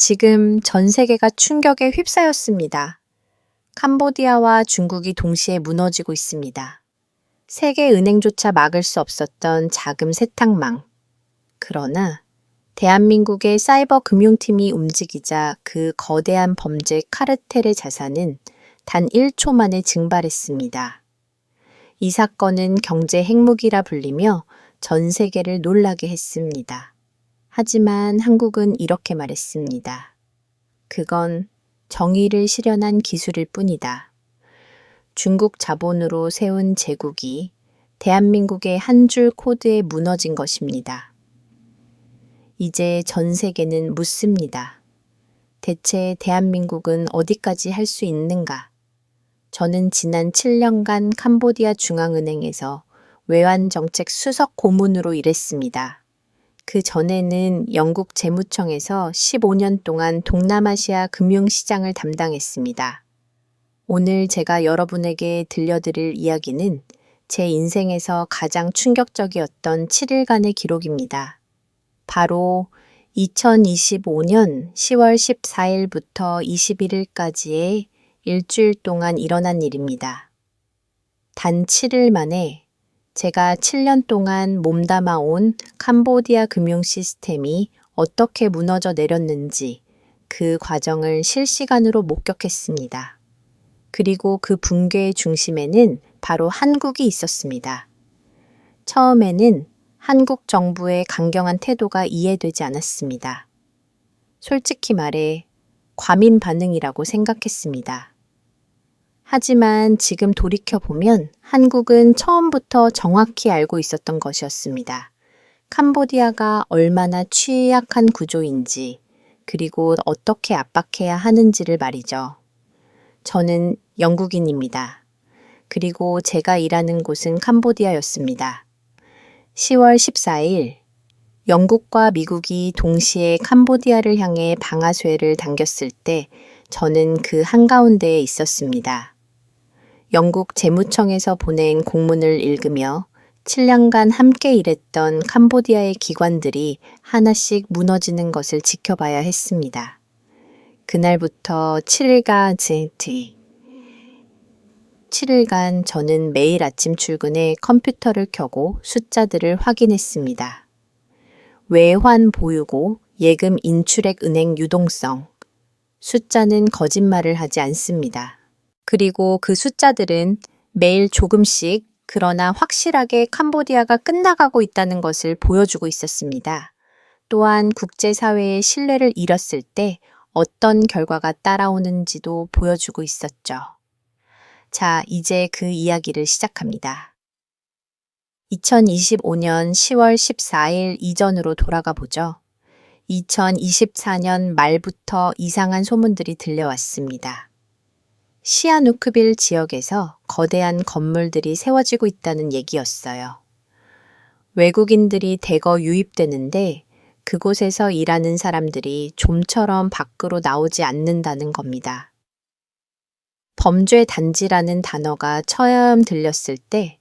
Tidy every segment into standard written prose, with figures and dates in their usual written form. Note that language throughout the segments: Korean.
지금 전 세계가 충격에 휩싸였습니다. 캄보디아와 중국이 동시에 무너지고 있습니다. 세계 은행조차 막을 수 없었던 자금 세탁망. 그러나 대한민국의 사이버 금융팀이 움직이자 그 거대한 범죄 카르텔의 자산은 단 1초 만에 증발했습니다. 이 사건은 경제 핵무기라 불리며 전 세계를 놀라게 했습니다. 하지만 한국은 이렇게 말했습니다. 그건 정의를 실현한 기술일 뿐이다. 중국 자본으로 세운 제국이 대한민국의 한 줄 코드에 무너진 것입니다. 이제 전 세계는 묻습니다. 대체 대한민국은 어디까지 할 수 있는가? 저는 지난 7년간 캄보디아 중앙은행에서 외환정책 수석 고문으로 일했습니다. 그 전에는 영국 재무청에서 15년 동안 동남아시아 금융시장을 담당했습니다. 오늘 제가 여러분에게 들려드릴 이야기는 제 인생에서 가장 충격적이었던 7일간의 기록입니다. 바로 2025년 10월 14일부터 21일까지의 일주일 동안 일어난 일입니다. 단 7일 만에 제가 7년 동안 몸담아온 캄보디아 금융 시스템이 어떻게 무너져 내렸는지 그 과정을 실시간으로 목격했습니다. 그리고 그 붕괴의 중심에는 바로 한국이 있었습니다. 처음에는 한국 정부의 강경한 태도가 이해되지 않았습니다. 솔직히 말해 과민 반응이라고 생각했습니다. 하지만 지금 돌이켜보면 한국은 처음부터 정확히 알고 있었던 것이었습니다. 캄보디아가 얼마나 취약한 구조인지, 그리고 어떻게 압박해야 하는지를 말이죠. 저는 영국인입니다. 그리고 제가 일하는 곳은 캄보디아였습니다. 10월 14일, 영국과 미국이 동시에 캄보디아를 향해 방아쇠를 당겼을 때 저는 그 한가운데에 있었습니다. 영국 재무청에서 보낸 공문을 읽으며 7년간 함께 일했던 캄보디아의 기관들이 하나씩 무너지는 것을 지켜봐야 했습니다. 그날부터 7일간 저는 매일 아침 출근해 컴퓨터를 켜고 숫자들을 확인했습니다. 외환 보유고, 예금 인출액 은행 유동성. 숫자는 거짓말을 하지 않습니다. 그리고 그 숫자들은 매일 조금씩 그러나 확실하게 캄보디아가 끝나가고 있다는 것을 보여주고 있었습니다. 또한 국제사회의 신뢰를 잃었을 때 어떤 결과가 따라오는지도 보여주고 있었죠. 자, 이제 그 이야기를 시작합니다. 2025년 10월 14일 이전으로 돌아가 보죠. 2024년 말부터 이상한 소문들이 들려왔습니다. 시아누크빌 지역에서 거대한 건물들이 세워지고 있다는 얘기였어요. 외국인들이 대거 유입되는데 그곳에서 일하는 사람들이 좀처럼 밖으로 나오지 않는다는 겁니다. 범죄 단지라는 단어가 처음 들렸을 때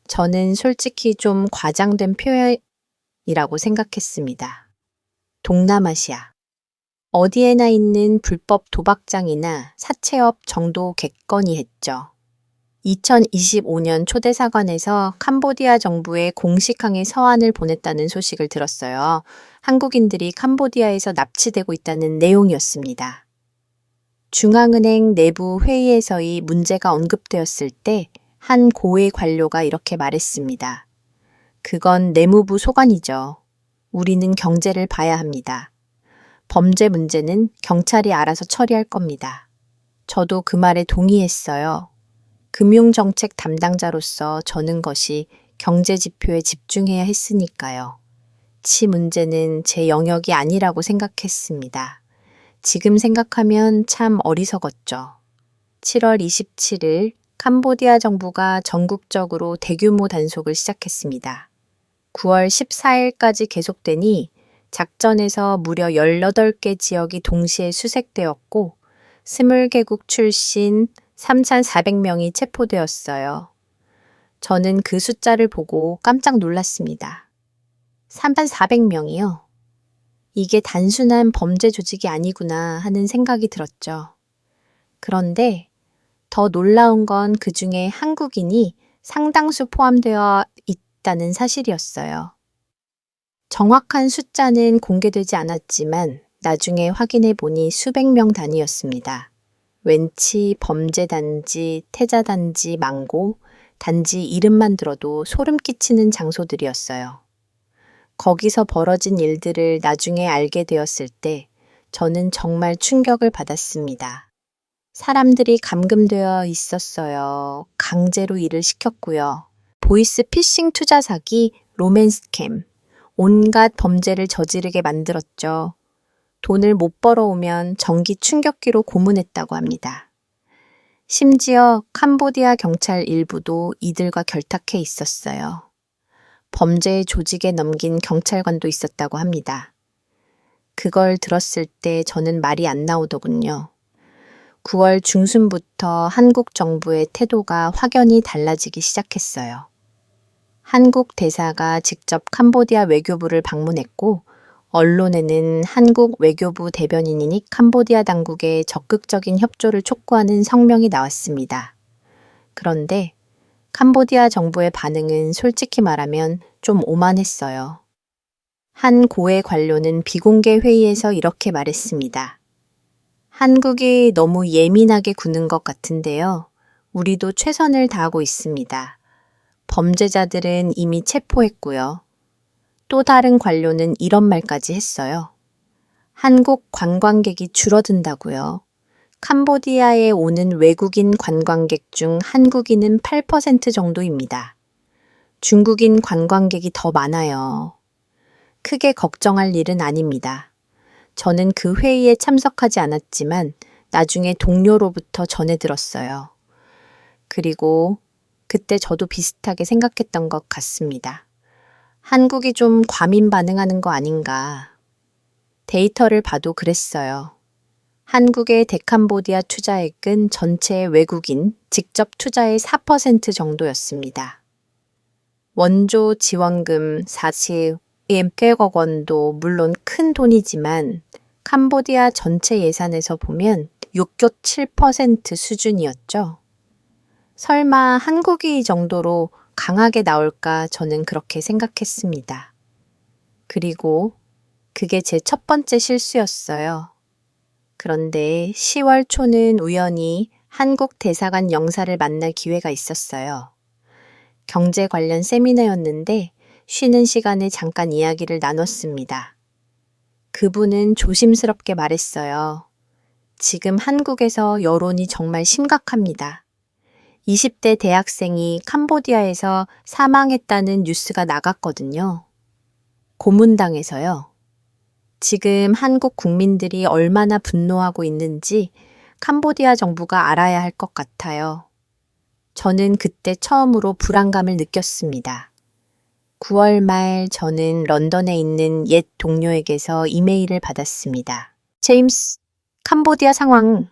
저는 솔직히 좀 과장된 표현이라고 생각했습니다. 동남아시아. 어디에나 있는 불법 도박장이나 사채업 정도겠거니 했죠. 2025년 초대사관에서 캄보디아 정부에 공식항해 서한을 보냈다는 소식을 들었어요. 한국인들이 캄보디아에서 납치되고 있다는 내용이었습니다. 중앙은행 내부 회의에서의 문제가 언급되었을 때 한 고위 관료가 이렇게 말했습니다. 그건 내무부 소관이죠. 우리는 경제를 봐야 합니다. 범죄 문제는 경찰이 알아서 처리할 겁니다. 저도 그 말에 동의했어요. 금융정책 담당자로서 저는 것이 경제 지표에 집중해야 했으니까요. 치 문제는 제 영역이 아니라고 생각했습니다. 지금 생각하면 참 어리석었죠. 7월 27일 캄보디아 정부가 전국적으로 대규모 단속을 시작했습니다. 9월 14일까지 계속되니 작전에서 무려 18개 지역이 동시에 수색되었고 20개국 출신 3,400명이 체포되었어요. 저는 그 숫자를 보고 깜짝 놀랐습니다. 3,400명이요. 이게 단순한 범죄 조직이 아니구나 하는 생각이 들었죠. 그런데 더 놀라운 건 그중에 한국인이 상당수 포함되어 있다는 사실이었어요. 정확한 숫자는 공개되지 않았지만 나중에 확인해 보니 수백 명 단위였습니다. 웬치, 범죄단지, 태자단지, 망고, 단지 이름만 들어도 소름 끼치는 장소들이었어요. 거기서 벌어진 일들을 나중에 알게 되었을 때 저는 정말 충격을 받았습니다. 사람들이 감금되어 있었어요. 강제로 일을 시켰고요. 보이스 피싱 투자 사기, 로맨스 캠, 온갖 범죄를 저지르게 만들었죠. 돈을 못 벌어오면 전기 충격기로 고문했다고 합니다. 심지어 캄보디아 경찰 일부도 이들과 결탁해 있었어요. 범죄의 조직에 넘긴 경찰관도 있었다고 합니다. 그걸 들었을 때 저는 말이 안 나오더군요. 9월 중순부터 한국 정부의 태도가 확연히 달라지기 시작했어요. 한국 대사가 직접 캄보디아 외교부를 방문했고 언론에는 한국 외교부 대변인이 캄보디아 당국에 적극적인 협조를 촉구하는 성명이 나왔습니다. 그런데 캄보디아 정부의 반응은 솔직히 말하면 좀 오만했어요. 한 고위 관료는 비공개 회의에서 이렇게 말했습니다. 한국이 너무 예민하게 구는 것 같은데요. 우리도 최선을 다하고 있습니다. 범죄자들은 이미 체포했고요. 또 다른 관료는 이런 말까지 했어요. 한국 관광객이 줄어든다고요. 캄보디아에 오는 외국인 관광객 중 한국인은 8% 정도입니다. 중국인 관광객이 더 많아요. 크게 걱정할 일은 아닙니다. 저는 그 회의에 참석하지 않았지만 나중에 동료로부터 전해 들었어요. 그리고 그때 저도 비슷하게 생각했던 것 같습니다. 한국이 좀 과민 반응하는 거 아닌가. 데이터를 봐도 그랬어요. 한국의 데캄보디아 투자액은 전체 외국인 직접 투자의 4% 정도였습니다. 원조 지원금 40억 원도 물론 큰 돈이지만 캄보디아 전체 예산에서 보면 6.7% 수준이었죠. 설마 한국이 이 정도로 강하게 나올까 저는 그렇게 생각했습니다. 그리고 그게 제 첫 번째 실수였어요. 그런데 10월 초는 우연히 한국 대사관 영사를 만날 기회가 있었어요. 경제 관련 세미나였는데 쉬는 시간에 잠깐 이야기를 나눴습니다. 그분은 조심스럽게 말했어요. 지금 한국에서 여론이 정말 심각합니다. 20대 대학생이 캄보디아에서 사망했다는 뉴스가 나갔거든요. 고문당해서요. 지금 한국 국민들이 얼마나 분노하고 있는지 캄보디아 정부가 알아야 할 것 같아요. 저는 그때 처음으로 불안감을 느꼈습니다. 9월 말 저는 런던에 있는 옛 동료에게서 이메일을 받았습니다. 제임스, 캄보디아 상황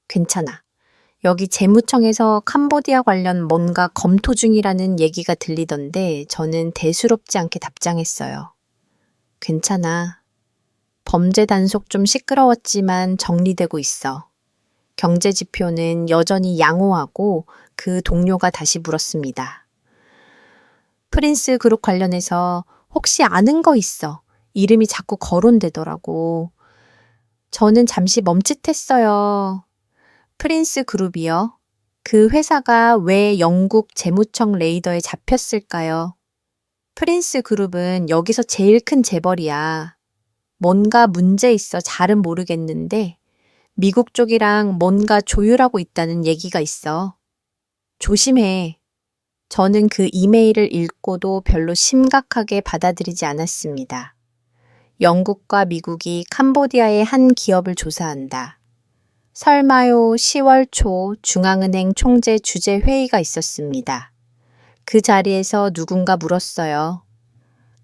괜찮아. 여기 재무청에서 캄보디아 관련 뭔가 검토 중이라는 얘기가 들리던데 저는 대수롭지 않게 답장했어요. 괜찮아. 범죄 단속 좀 시끄러웠지만 정리되고 있어. 경제 지표는 여전히 양호하고 그 동료가 다시 물었습니다. 프린스 그룹 관련해서 혹시 아는 거 있어? 이름이 자꾸 거론되더라고. 저는 잠시 멈칫했어요. 프린스 그룹이요? 그 회사가 왜 영국 재무청 레이더에 잡혔을까요? 프린스 그룹은 여기서 제일 큰 재벌이야. 뭔가 문제 있어 잘은 모르겠는데 미국 쪽이랑 뭔가 조율하고 있다는 얘기가 있어. 조심해. 저는 그 이메일을 읽고도 별로 심각하게 받아들이지 않았습니다. 영국과 미국이 캄보디아의 한 기업을 조사한다. 설마요 10월 초 중앙은행 총재 주재 회의가 있었습니다. 그 자리에서 누군가 물었어요.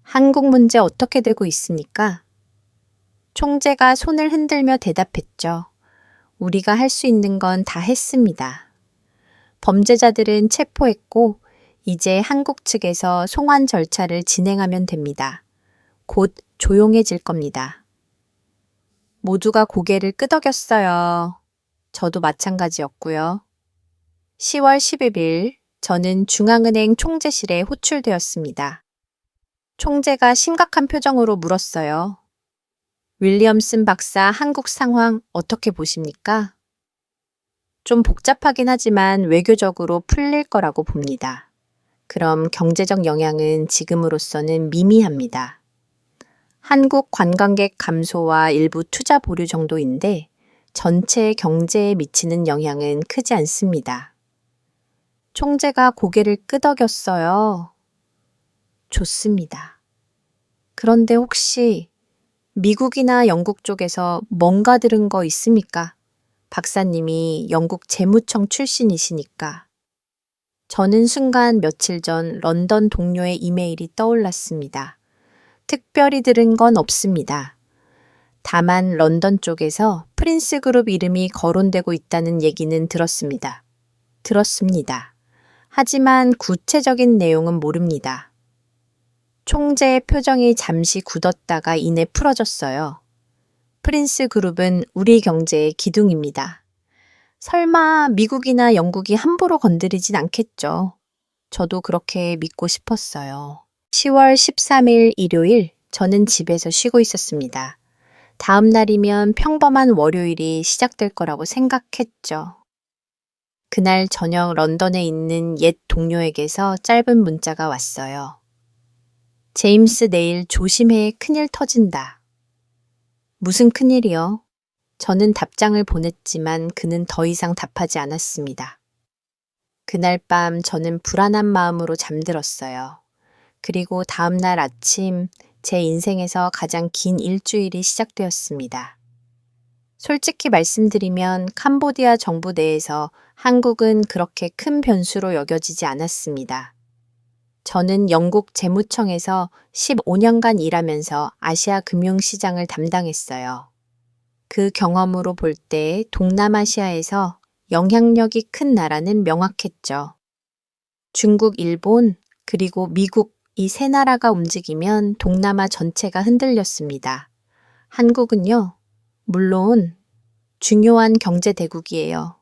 한국 문제 어떻게 되고 있습니까? 총재가 손을 흔들며 대답했죠. 우리가 할 수 있는 건 다 했습니다. 범죄자들은 체포했고 이제 한국 측에서 송환 절차를 진행하면 됩니다. 곧 조용해질 겁니다. 모두가 고개를 끄덕였어요. 저도 마찬가지였고요. 10월 11일 저는 중앙은행 총재실에 호출되었습니다. 총재가 심각한 표정으로 물었어요. 윌리엄슨 박사 한국 상황 어떻게 보십니까? 좀 복잡하긴 하지만 외교적으로 풀릴 거라고 봅니다. 그럼 경제적 영향은 지금으로서는 미미합니다. 한국 관광객 감소와 일부 투자 보류 정도인데 전체 경제에 미치는 영향은 크지 않습니다. 총재가 고개를 끄덕였어요. 좋습니다. 그런데 혹시 미국이나 영국 쪽에서 뭔가 들은 거 있습니까? 박사님이 영국 재무청 출신이시니까. 저는 순간 며칠 전 런던 동료의 이메일이 떠올랐습니다. 특별히 들은 건 없습니다. 다만 런던 쪽에서 프린스 그룹 이름이 거론되고 있다는 얘기는 들었습니다. 하지만 구체적인 내용은 모릅니다. 총재의 표정이 잠시 굳었다가 이내 풀어졌어요. 프린스 그룹은 우리 경제의 기둥입니다. 설마 미국이나 영국이 함부로 건드리진 않겠죠. 저도 그렇게 믿고 싶었어요. 10월 13일 일요일 저는 집에서 쉬고 있었습니다. 다음 날이면 평범한 월요일이 시작될 거라고 생각했죠. 그날 저녁 런던에 있는 옛 동료에게서 짧은 문자가 왔어요. 제임스 내일 조심해 큰일 터진다. 무슨 큰일이요? 저는 답장을 보냈지만 그는 더 이상 답하지 않았습니다. 그날 밤 저는 불안한 마음으로 잠들었어요. 그리고 다음 날 아침 제 인생에서 가장 긴 일주일이 시작되었습니다. 솔직히 말씀드리면 캄보디아 정부 내에서 한국은 그렇게 큰 변수로 여겨지지 않았습니다. 저는 영국 재무청에서 15년간 일하면서 아시아 금융시장을 담당했어요. 그 경험으로 볼 때 동남아시아에서 영향력이 큰 나라는 명확했죠. 중국, 일본, 그리고 미국 이 세 나라가 움직이면 동남아 전체가 흔들렸습니다. 한국은요, 물론 중요한 경제 대국이에요.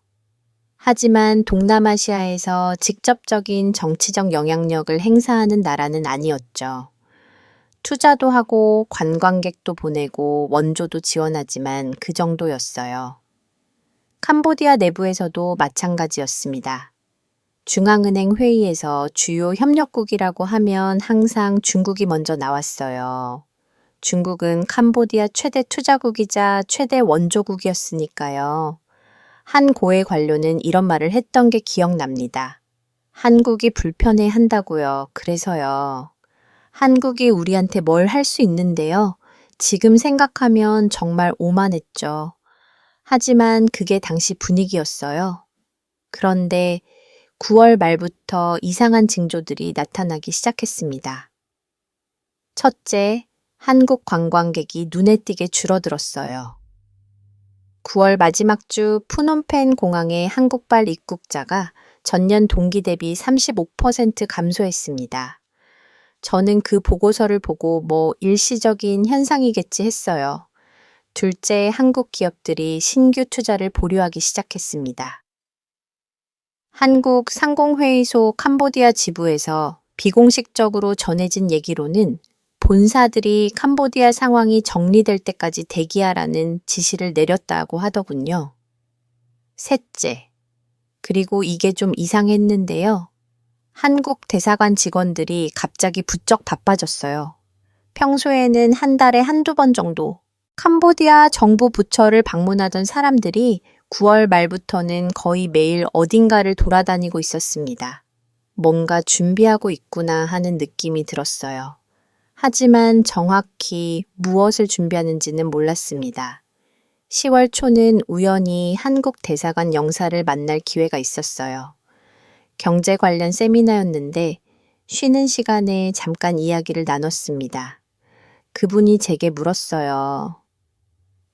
하지만 동남아시아에서 직접적인 정치적 영향력을 행사하는 나라는 아니었죠. 투자도 하고 관광객도 보내고 원조도 지원하지만 그 정도였어요. 캄보디아 내부에서도 마찬가지였습니다. 중앙은행 회의에서 주요 협력국이라고 하면 항상 중국이 먼저 나왔어요. 중국은 캄보디아 최대 투자국이자 최대 원조국이었으니까요. 한 고위 관료는 이런 말을 했던 게 기억납니다. 한국이 불편해 한다고요. 그래서요. 한국이 우리한테 뭘 할 수 있는데요. 지금 생각하면 정말 오만했죠. 하지만 그게 당시 분위기였어요. 그런데 9월 말부터 이상한 징조들이 나타나기 시작했습니다. 첫째, 한국 관광객이 눈에 띄게 줄어들었어요. 9월 마지막 주 푸놈펜 공항의 한국발 입국자가 전년 동기 대비 35% 감소했습니다. 저는 그 보고서를 보고 뭐 일시적인 현상이겠지 했어요. 둘째, 한국 기업들이 신규 투자를 보류하기 시작했습니다. 한국 상공회의소 캄보디아 지부에서 비공식적으로 전해진 얘기로는 본사들이 캄보디아 상황이 정리될 때까지 대기하라는 지시를 내렸다고 하더군요. 셋째, 그리고 이게 좀 이상했는데요. 한국 대사관 직원들이 갑자기 부쩍 바빠졌어요. 평소에는 한 달에 한두 번 정도 캄보디아 정부 부처를 방문하던 사람들이 9월 말부터는 거의 매일 어딘가를 돌아다니고 있었습니다. 뭔가 준비하고 있구나 하는 느낌이 들었어요. 하지만 정확히 무엇을 준비하는지는 몰랐습니다. 10월 초는 우연히 한국 대사관 영사를 만날 기회가 있었어요. 경제 관련 세미나였는데 쉬는 시간에 잠깐 이야기를 나눴습니다. 그분이 제게 물었어요.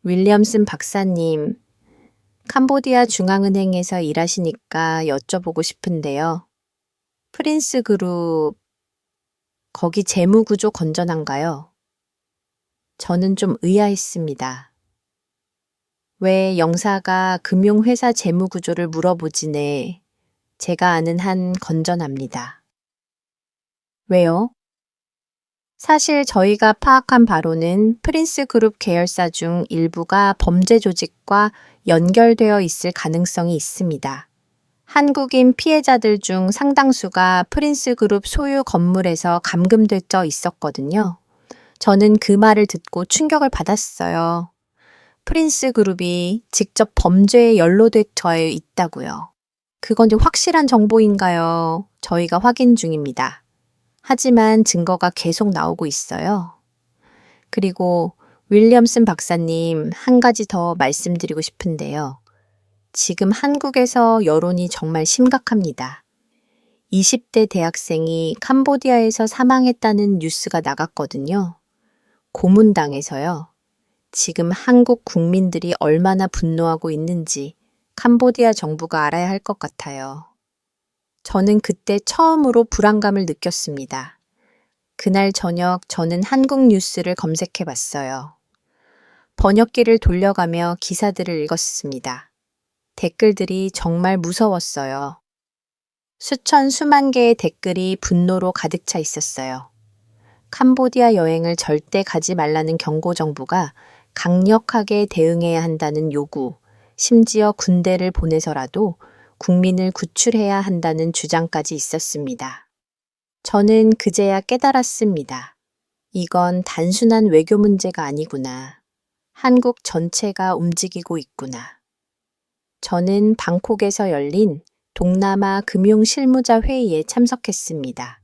윌리엄슨 박사님, 캄보디아 중앙은행에서 일하시니까 여쭤보고 싶은데요. 프린스 그룹, 거기 재무구조 건전한가요? 저는 좀 의아했습니다. 왜 영사가 금융회사 재무구조를 물어보지네. 제가 아는 한 건전합니다. 왜요? 사실 저희가 파악한 바로는 프린스 그룹 계열사 중 일부가 범죄 조직과 연결되어 있을 가능성이 있습니다. 한국인 피해자들 중 상당수가 프린스 그룹 소유 건물에서 감금되어 있었거든요. 저는 그 말을 듣고 충격을 받았어요. 프린스 그룹이 직접 범죄에 연루되어 있다고요. 그건 확실한 정보인가요? 저희가 확인 중입니다. 하지만 증거가 계속 나오고 있어요. 그리고 윌리엄슨 박사님, 한 가지 더 말씀드리고 싶은데요. 지금 한국에서 여론이 정말 심각합니다. 20대 대학생이 캄보디아에서 사망했다는 뉴스가 나갔거든요. 고문당해서요. 지금 한국 국민들이 얼마나 분노하고 있는지 캄보디아 정부가 알아야 할 것 같아요. 저는 그때 처음으로 불안감을 느꼈습니다. 그날 저녁 저는 한국 뉴스를 검색해 봤어요. 번역기를 돌려가며 기사들을 읽었습니다. 댓글들이 정말 무서웠어요. 수만 개의 댓글이 분노로 가득 차 있었어요. 캄보디아 여행을 절대 가지 말라는 경고 정부가 강력하게 대응해야 한다는 요구, 심지어 군대를 보내서라도 국민을 구출해야 한다는 주장까지 있었습니다. 저는 그제야 깨달았습니다. 이건 단순한 외교 문제가 아니구나. 한국 전체가 움직이고 있구나. 저는 방콕에서 열린 동남아 금융실무자 회의에 참석했습니다.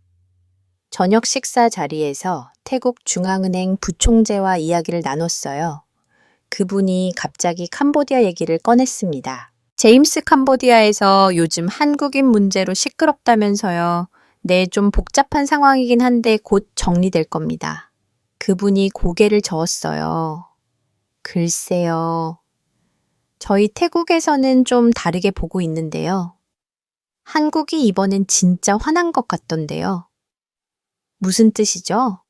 저녁 식사 자리에서 태국 중앙은행 부총재와 이야기를 나눴어요. 그분이 갑자기 캄보디아 얘기를 꺼냈습니다. 제임스 캄보디아에서 요즘 한국인 문제로 시끄럽다면서요. 네, 좀 복잡한 상황이긴 한데 곧 정리될 겁니다. 그분이 고개를 저었어요. 글쎄요. 저희 태국에서는 좀 다르게 보고 있는데요. 한국이 이번엔 진짜 화난 것 같던데요. 무슨 뜻이죠?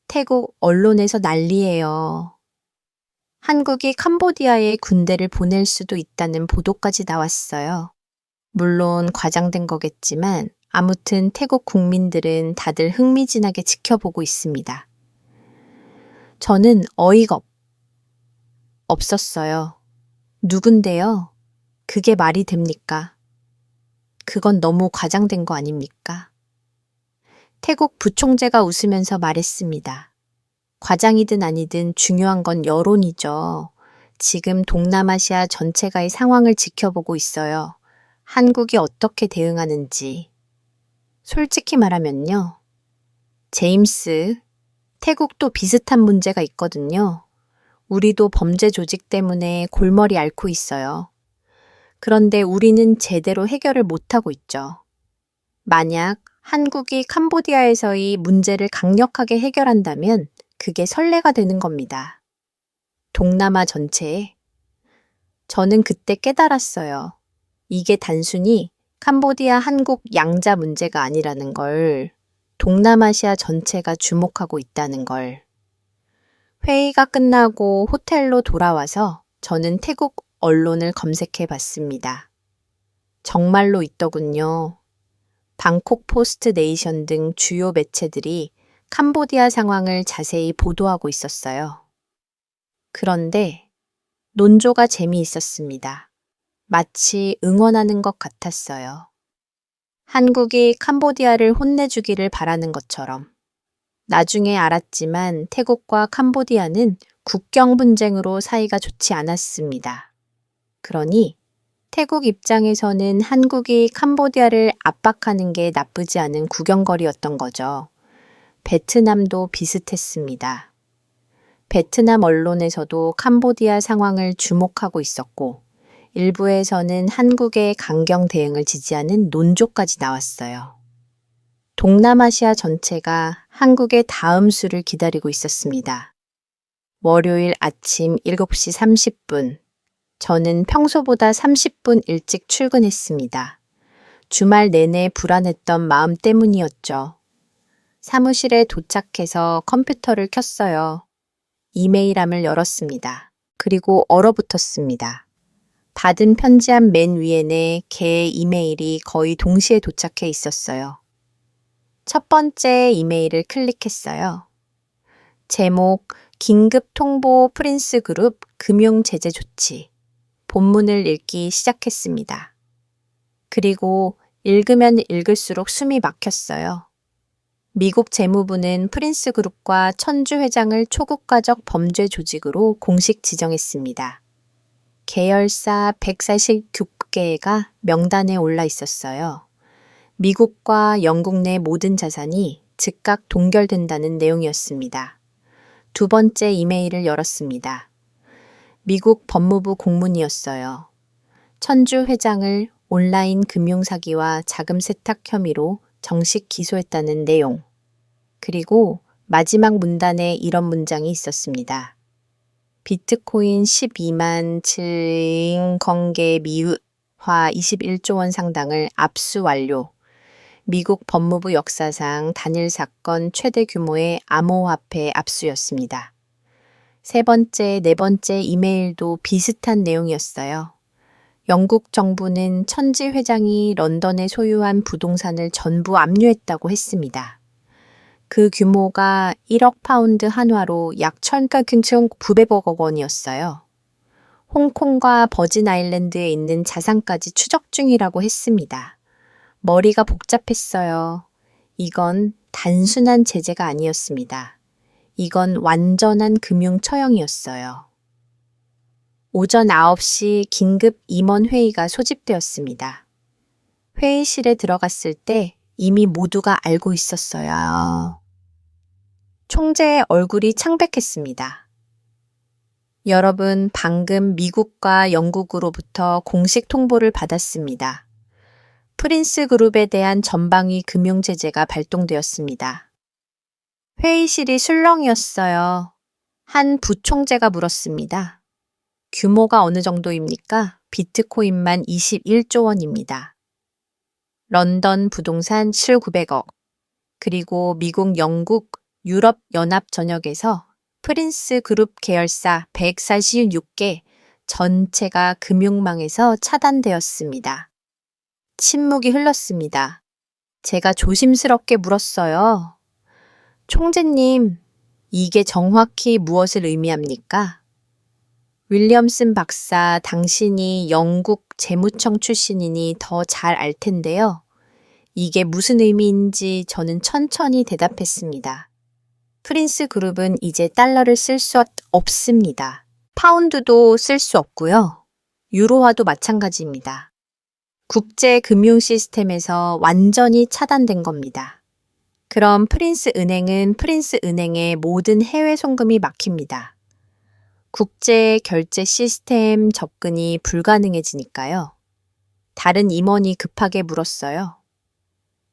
태국 언론에서 난리예요. 한국이 캄보디아에 군대를 보낼 수도 있다는 보도까지 나왔어요. 물론 과장된 거겠지만 아무튼 태국 국민들은 다들 흥미진하게 지켜보고 있습니다. 저는 어이가 없었어요. 누군데요? 그게 말이 됩니까? 그건 너무 과장된 거 아닙니까? 태국 부총재가 웃으면서 말했습니다. 과장이든 아니든 중요한 건 여론이죠. 지금 동남아시아 전체가 이 상황을 지켜보고 있어요. 한국이 어떻게 대응하는지. 솔직히 말하면요. 제임스, 태국도 비슷한 문제가 있거든요. 우리도 범죄 조직 때문에 골머리 앓고 있어요. 그런데 우리는 제대로 해결을 못하고 있죠. 만약 한국이 캄보디아에서의 문제를 강력하게 해결한다면 그게 선례가 되는 겁니다. 동남아 전체에. 저는 그때 깨달았어요. 이게 단순히 캄보디아 한국 양자 문제가 아니라는 걸, 동남아시아 전체가 주목하고 있다는 걸. 회의가 끝나고 호텔로 돌아와서 저는 태국 언론을 검색해 봤습니다. 정말로 있더군요. 방콕 포스트 네이션 등 주요 매체들이 캄보디아 상황을 자세히 보도하고 있었어요. 그런데 논조가 재미있었습니다. 마치 응원하는 것 같았어요. 한국이 캄보디아를 혼내주기를 바라는 것처럼. 나중에 알았지만 태국과 캄보디아는 국경 분쟁으로 사이가 좋지 않았습니다. 그러니 태국 입장에서는 한국이 캄보디아를 압박하는 게 나쁘지 않은 구경거리였던 거죠. 베트남도 비슷했습니다. 베트남 언론에서도 캄보디아 상황을 주목하고 있었고, 일부에서는 한국의 강경 대응을 지지하는 논조까지 나왔어요. 동남아시아 전체가 한국의 다음 수를 기다리고 있었습니다. 월요일 아침 7시 30분, 저는 평소보다 30분 일찍 출근했습니다. 주말 내내 불안했던 마음 때문이었죠. 사무실에 도착해서 컴퓨터를 켰어요. 이메일함을 열었습니다. 그리고 얼어붙었습니다. 받은 편지함 맨 위에는 개의 이메일이 거의 동시에 도착해 있었어요. 첫 번째 이메일을 클릭했어요. 제목, 긴급 통보 프린스 그룹 금융 제재 조치. 본문을 읽기 시작했습니다. 그리고 읽으면 읽을수록 숨이 막혔어요. 미국 재무부는 프린스 그룹과 천주 회장을 초국가적 범죄 조직으로 공식 지정했습니다. 계열사 149개가 명단에 올라 있었어요. 미국과 영국 내 모든 자산이 즉각 동결된다는 내용이었습니다. 두 번째 이메일을 열었습니다. 미국 법무부 공문이었어요. 천주 회장을 온라인 금융사기와 자금 세탁 혐의로 정식 기소했다는 내용. 그리고 마지막 문단에 이런 문장이 있었습니다. 비트코인 12만 7인 건개 미화 21조 원 상당을 압수 완료. 미국 법무부 역사상 단일 사건 최대 규모의 암호화폐 압수였습니다. 세 번째, 네 번째 이메일도 비슷한 내용이었어요. 영국 정부는 천지 회장이 런던에 소유한 부동산을 전부 압류했다고 했습니다. 그 규모가 1억 파운드 한화로 약 1,900억 원이었어요. 홍콩과 버진 아일랜드에 있는 자산까지 추적 중이라고 했습니다. 머리가 복잡했어요. 이건 단순한 제재가 아니었습니다. 이건 완전한 금융 처형이었어요. 오전 9시 긴급 임원회의가 소집되었습니다. 회의실에 들어갔을 때 이미 모두가 알고 있었어요. 총재의 얼굴이 창백했습니다. 여러분, 방금 미국과 영국으로부터 공식 통보를 받았습니다. 프린스 그룹에 대한 전방위 금융 제재가 발동되었습니다. 회의실이 술렁이었어요. 한 부총재가 물었습니다. 규모가 어느 정도입니까? 비트코인만 21조 원입니다. 런던 부동산 7,900억, 그리고 미국, 영국, 유럽 연합 전역에서 프린스 그룹 계열사 146개 전체가 금융망에서 차단되었습니다. 침묵이 흘렀습니다. 제가 조심스럽게 물었어요. 총재님, 이게 정확히 무엇을 의미합니까? 윌리엄슨 박사, 당신이 영국 재무청 출신이니 더 잘 알 텐데요. 이게 무슨 의미인지 저는 천천히 대답했습니다. 프린스 그룹은 이제 달러를 쓸 수 없습니다. 파운드도 쓸 수 없고요. 유로화도 마찬가지입니다. 국제 금융 시스템에서 완전히 차단된 겁니다. 그럼 프린스 은행은 프린스 은행의 모든 해외 송금이 막힙니다. 국제 결제 시스템 접근이 불가능해지니까요. 다른 임원이 급하게 물었어요.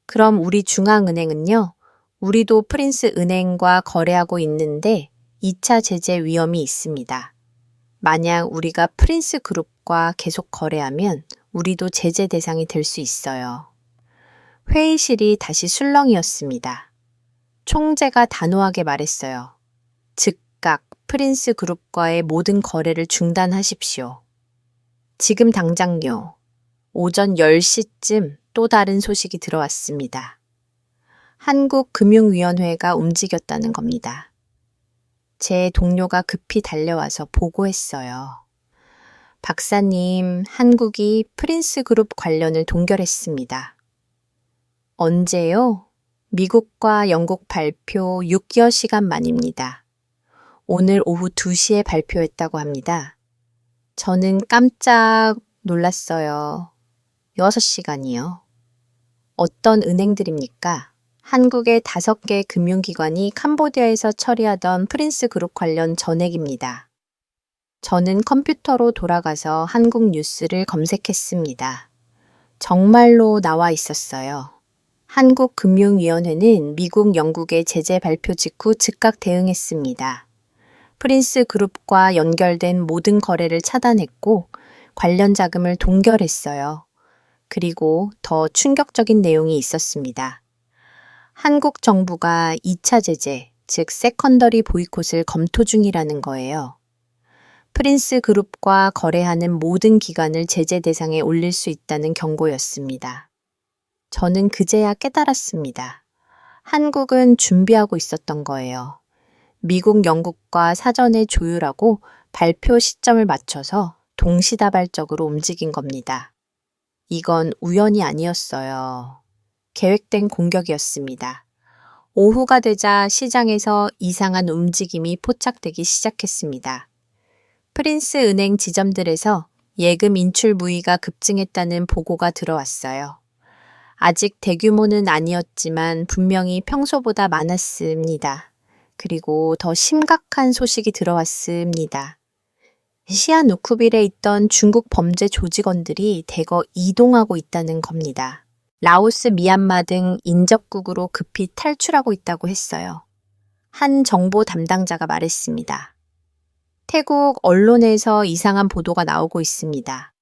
그럼 우리 중앙은행은요? 우리도 프린스 은행과 거래하고 있는데 2차 제재 위험이 있습니다. 만약 우리가 프린스 그룹과 계속 거래하면 우리도 제재 대상이 될 수 있어요. 회의실이 다시 술렁이었습니다. 총재가 단호하게 말했어요. 즉각 프린스 그룹과의 모든 거래를 중단하십시오. 지금 당장요. 오전 10시쯤 또 다른 소식이 들어왔습니다. 한국금융위원회가 움직였다는 겁니다. 제 동료가 급히 달려와서 보고했어요. 박사님, 한국이 프린스 그룹 관련을 동결했습니다. 언제요? 미국과 영국 발표 6여 시간 만입니다. 오늘 오후 2시에 발표했다고 합니다. 저는 깜짝 놀랐어요. 6시간이요. 어떤 은행들입니까? 한국의 5개 금융기관이 캄보디아에서 처리하던 프린스 그룹 관련 전액입니다. 저는 컴퓨터로 돌아가서 한국 뉴스를 검색했습니다. 정말로 나와 있었어요. 한국금융위원회는 미국, 영국의 제재 발표 직후 즉각 대응했습니다. 프린스 그룹과 연결된 모든 거래를 차단했고 관련 자금을 동결했어요. 그리고 더 충격적인 내용이 있었습니다. 한국 정부가 2차 제재, 즉 세컨더리 보이콧을 검토 중이라는 거예요. 프린스 그룹과 거래하는 모든 기관을 제재 대상에 올릴 수 있다는 경고였습니다. 저는 그제야 깨달았습니다. 한국은 준비하고 있었던 거예요. 미국, 영국과 사전에 조율하고 발표 시점을 맞춰서 동시다발적으로 움직인 겁니다. 이건 우연이 아니었어요. 계획된 공격이었습니다. 오후가 되자 시장에서 이상한 움직임이 포착되기 시작했습니다. 프린스 은행 지점들에서 예금 인출 무의가 급증했다는 보고가 들어왔어요. 아직 대규모는 아니었지만 분명히 평소보다 많았습니다. 그리고 더 심각한 소식이 들어왔습니다. 시아누쿠빌에 있던 중국 범죄 조직원들이 대거 이동하고 있다는 겁니다. 라오스, 미얀마 등 인접국으로 급히 탈출하고 있다고 했어요. 한 정보 담당자가 말했습니다. 태국 언론에서 이상한 보도가 나오고 있습니다.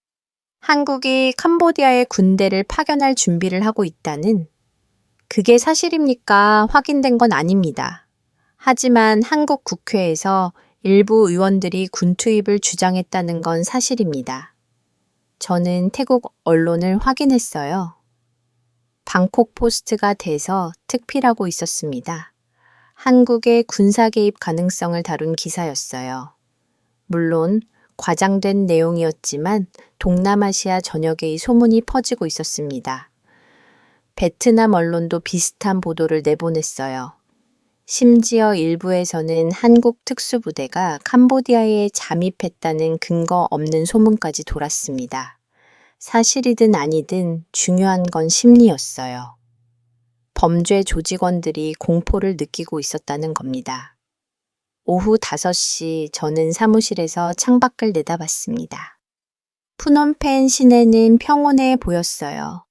한국이 캄보디아에 군대를 파견할 준비를 하고 있다는, 그게 사실입니까? 확인된 건 아닙니다. 하지만 한국 국회에서 일부 의원들이 군 투입을 주장했다는 건 사실입니다. 저는 태국 언론을 확인했어요. 방콕 포스트가 돼서 특필하고 있었습니다. 한국의 군사 개입 가능성을 다룬 기사였어요. 물론 과장된 내용이었지만 동남아시아 전역에 이 소문이 퍼지고 있었습니다. 베트남 언론도 비슷한 보도를 내보냈어요. 심지어 일부에서는 한국 특수부대가 캄보디아에 잠입했다는 근거 없는 소문까지 돌았습니다. 사실이든 아니든 중요한 건 심리였어요. 범죄 조직원들이 공포를 느끼고 있었다는 겁니다. 오후 5시 저는 사무실에서 창밖을 내다봤습니다. 푸놈펜 시내는 평온해 보였어요.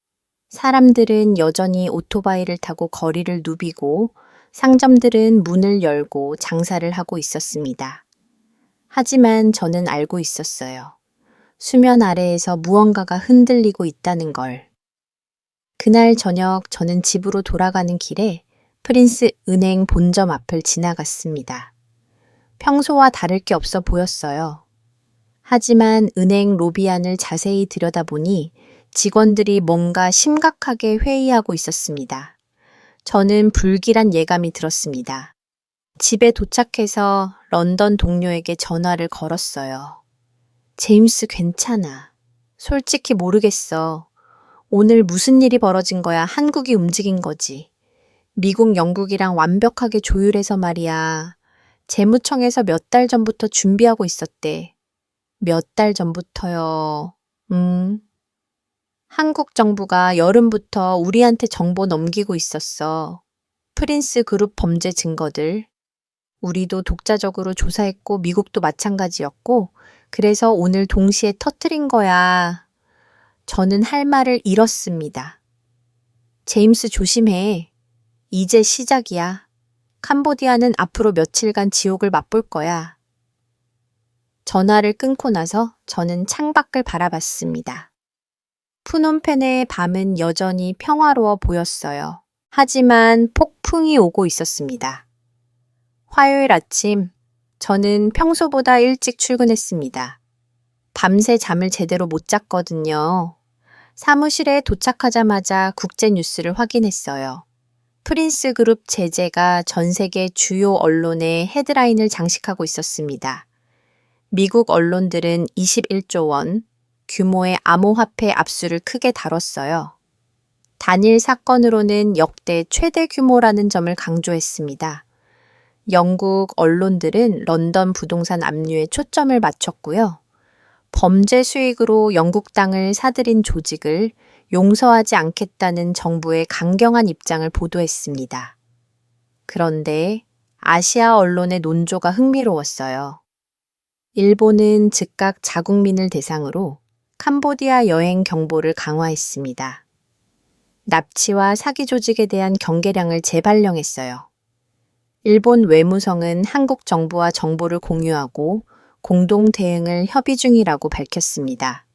사람들은 여전히 오토바이를 타고 거리를 누비고 상점들은 문을 열고 장사를 하고 있었습니다. 하지만 저는 알고 있었어요. 수면 아래에서 무언가가 흔들리고 있다는 걸. 그날 저녁 저는 집으로 돌아가는 길에 프린스 은행 본점 앞을 지나갔습니다. 평소와 다를 게 없어 보였어요. 하지만 은행 로비 안을 자세히 들여다보니 직원들이 뭔가 심각하게 회의하고 있었습니다. 저는 불길한 예감이 들었습니다. 집에 도착해서 런던 동료에게 전화를 걸었어요. 제임스 괜찮아. 솔직히 모르겠어. 오늘 무슨 일이 벌어진 거야? 한국이 움직인 거지. 미국, 영국이랑 완벽하게 조율해서 말이야. 재무청에서 몇 달 전부터 준비하고 있었대. 몇 달 전부터요. 한국 정부가 여름부터 우리한테 정보 넘기고 있었어. 프린스 그룹 범죄 증거들. 우리도 독자적으로 조사했고 미국도 마찬가지였고 그래서 오늘 동시에 터뜨린 거야. 저는 할 말을 잃었습니다. 제임스 조심해. 이제 시작이야. 캄보디아는 앞으로 며칠간 지옥을 맛볼 거야. 전화를 끊고 나서 저는 창밖을 바라봤습니다. 푸놈펜의 밤은 여전히 평화로워 보였어요. 하지만 폭풍이 오고 있었습니다. 화요일 아침, 저는 평소보다 일찍 출근했습니다. 밤새 잠을 제대로 못 잤거든요. 사무실에 도착하자마자 국제 뉴스를 확인했어요. 프린스 그룹 제재가 전 세계 주요 언론의 헤드라인을 장식하고 있었습니다. 미국 언론들은 21조 원 규모의 암호화폐 압수를 크게 다뤘어요. 단일 사건으로는 역대 최대 규모라는 점을 강조했습니다. 영국 언론들은 런던 부동산 압류에 초점을 맞췄고요. 범죄 수익으로 영국 땅을 사들인 조직을 용서하지 않겠다는 정부의 강경한 입장을 보도했습니다. 그런데 아시아 언론의 논조가 흥미로웠어요. 일본은 즉각 자국민을 대상으로 캄보디아 여행 경보를 강화했습니다. 납치와 사기 조직에 대한 경계량을 재발령했어요. 일본 외무성은 한국 정부와 정보를 공유하고 공동 대응을 협의 중이라고 밝혔습니다.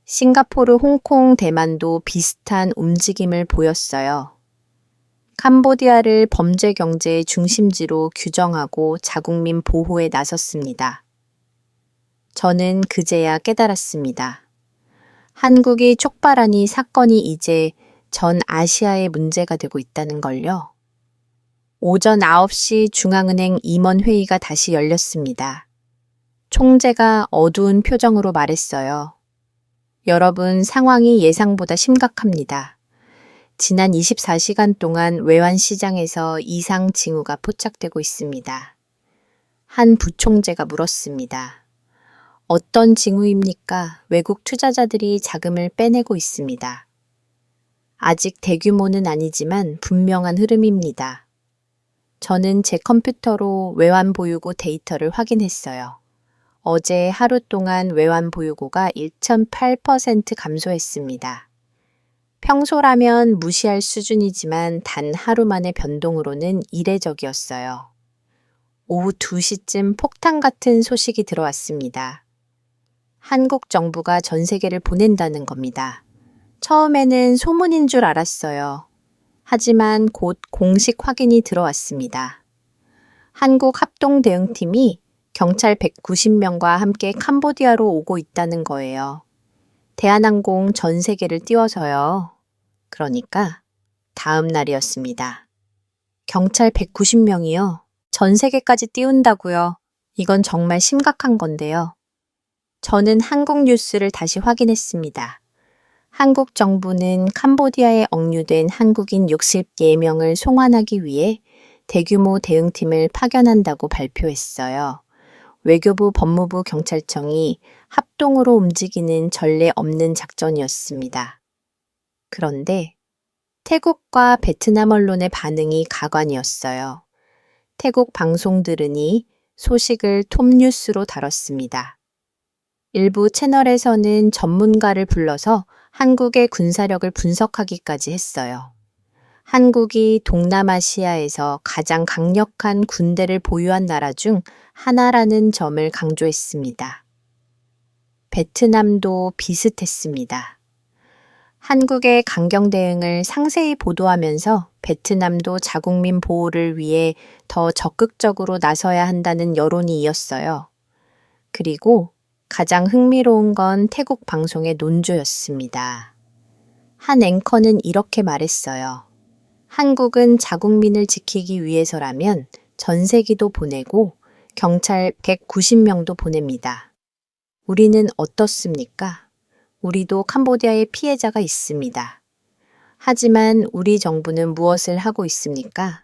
싱가포르, 홍콩, 대만도 비슷한 움직임을 보였어요. 캄보디아를 범죄 경제의 중심지로 규정하고 자국민 보호에 나섰습니다. 저는 그제야 깨달았습니다. 한국이 촉발하니 사건이 이제 전 아시아의 문제가 되고 있다는 걸요. 오전 9시 중앙은행 임원회의가 다시 열렸습니다. 총재가 어두운 표정으로 말했어요. 여러분, 상황이 예상보다 심각합니다. 지난 24시간 동안 외환시장에서 이상 징후가 포착되고 있습니다. 한 부총재가 물었습니다. 어떤 징후입니까? 외국 투자자들이 자금을 빼내고 있습니다. 아직 대규모는 아니지만 분명한 흐름입니다. 저는 제 컴퓨터로 외환 보유고 데이터를 확인했어요. 어제 하루 동안 외환 보유고가 1.8% 감소했습니다. 평소라면 무시할 수준이지만 단 하루 만의 변동으로는 이례적이었어요. 오후 2시쯤 폭탄 같은 소식이 들어왔습니다. 한국 정부가 전 세계를 보낸다는 겁니다. 처음에는 소문인 줄 알았어요. 하지만 곧 공식 확인이 들어왔습니다. 한국 합동대응팀이 경찰 190명과 함께 캄보디아로 오고 있다는 거예요. 대한항공 전 세계를 띄워서요. 그러니까 다음 날이었습니다. 경찰 190명이요. 전 세계까지 띄운다고요. 이건 정말 심각한 건데요. 저는 한국 뉴스를 다시 확인했습니다. 한국 정부는 캄보디아에 억류된 한국인 64명을 송환하기 위해 대규모 대응팀을 파견한다고 발표했어요. 외교부, 법무부, 경찰청이 합동으로 움직이는 전례 없는 작전이었습니다. 그런데 태국과 베트남 언론의 반응이 가관이었어요. 태국 방송 들으니 소식을 톱뉴스로 다뤘습니다. 일부 채널에서는 전문가를 불러서 한국의 군사력을 분석하기까지 했어요. 한국이 동남아시아에서 가장 강력한 군대를 보유한 나라 중 하나라는 점을 강조했습니다. 베트남도 비슷했습니다. 한국의 강경 대응을 상세히 보도하면서 베트남도 자국민 보호를 위해 더 적극적으로 나서야 한다는 여론이 이었어요. 그리고 가장 흥미로운 건 태국 방송의 논조였습니다. 한 앵커는 이렇게 말했어요. 한국은 자국민을 지키기 위해서라면 전세기도 보내고 경찰 190명도 보냅니다. 우리는 어떻습니까? 우리도 캄보디아에 피해자가 있습니다. 하지만 우리 정부는 무엇을 하고 있습니까?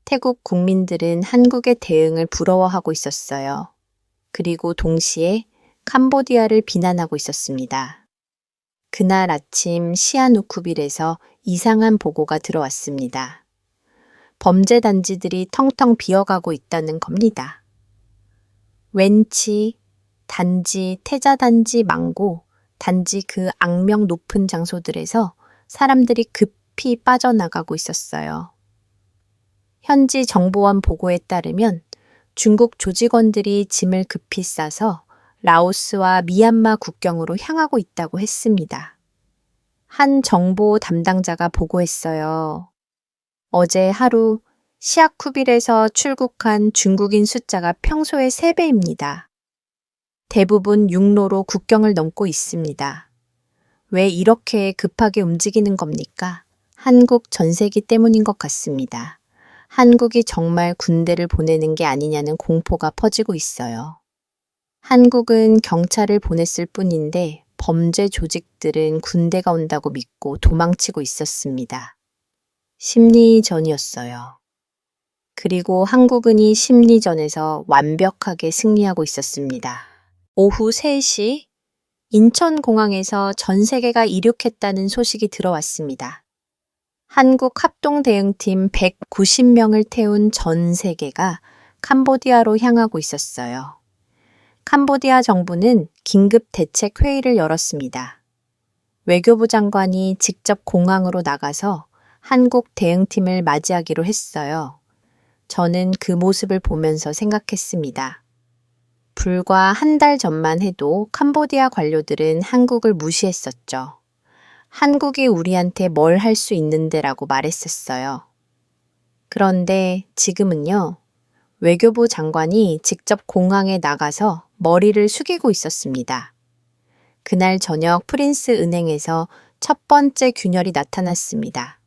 태국 국민들은 한국의 대응을 부러워하고 있었어요. 그리고 동시에 캄보디아를 비난하고 있었습니다. 그날 아침 시아누쿠빌에서 이상한 보고가 들어왔습니다. 범죄 단지들이 텅텅 비어가고 있다는 겁니다. 웬치, 단지, 태자단지, 망고, 단지 그 악명 높은 장소들에서 사람들이 급히 빠져나가고 있었어요. 현지 정보원 보고에 따르면 중국 조직원들이 짐을 급히 싸서 라오스와 미얀마 국경으로 향하고 있다고 했습니다. 한 정보 담당자가 보고했어요. 어제 하루 시아쿠빌에서 출국한 중국인 숫자가 평소의 3배입니다. 대부분 육로로 국경을 넘고 있습니다. 왜 이렇게 급하게 움직이는 겁니까? 한국 전세기 때문인 것 같습니다. 한국이 정말 군대를 보내는 게 아니냐는 공포가 퍼지고 있어요. 한국은 경찰을 보냈을 뿐인데 범죄 조직들은 군대가 온다고 믿고 도망치고 있었습니다. 심리전이었어요. 그리고 한국은이 심리전에서 완벽하게 승리하고 있었습니다. 오후 3시 인천공항에서 전 세계가 이륙했다는 소식이 들어왔습니다. 한국 합동대응팀 190명을 태운 전 세계가 캄보디아로 향하고 있었어요. 캄보디아 정부는 긴급 대책 회의를 열었습니다. 외교부 장관이 직접 공항으로 나가서 한국 대응팀을 맞이하기로 했어요. 저는 그 모습을 보면서 생각했습니다. 불과 한 달 전만 해도 캄보디아 관료들은 한국을 무시했었죠. 한국이 우리한테 뭘 할 수 있는데라고 말했었어요. 그런데 지금은요, 외교부 장관이 직접 공항에 나가서 머리를 숙이고 있었습니다. 그날 저녁 프린스 은행에서 첫 번째 균열이 나타났습니다.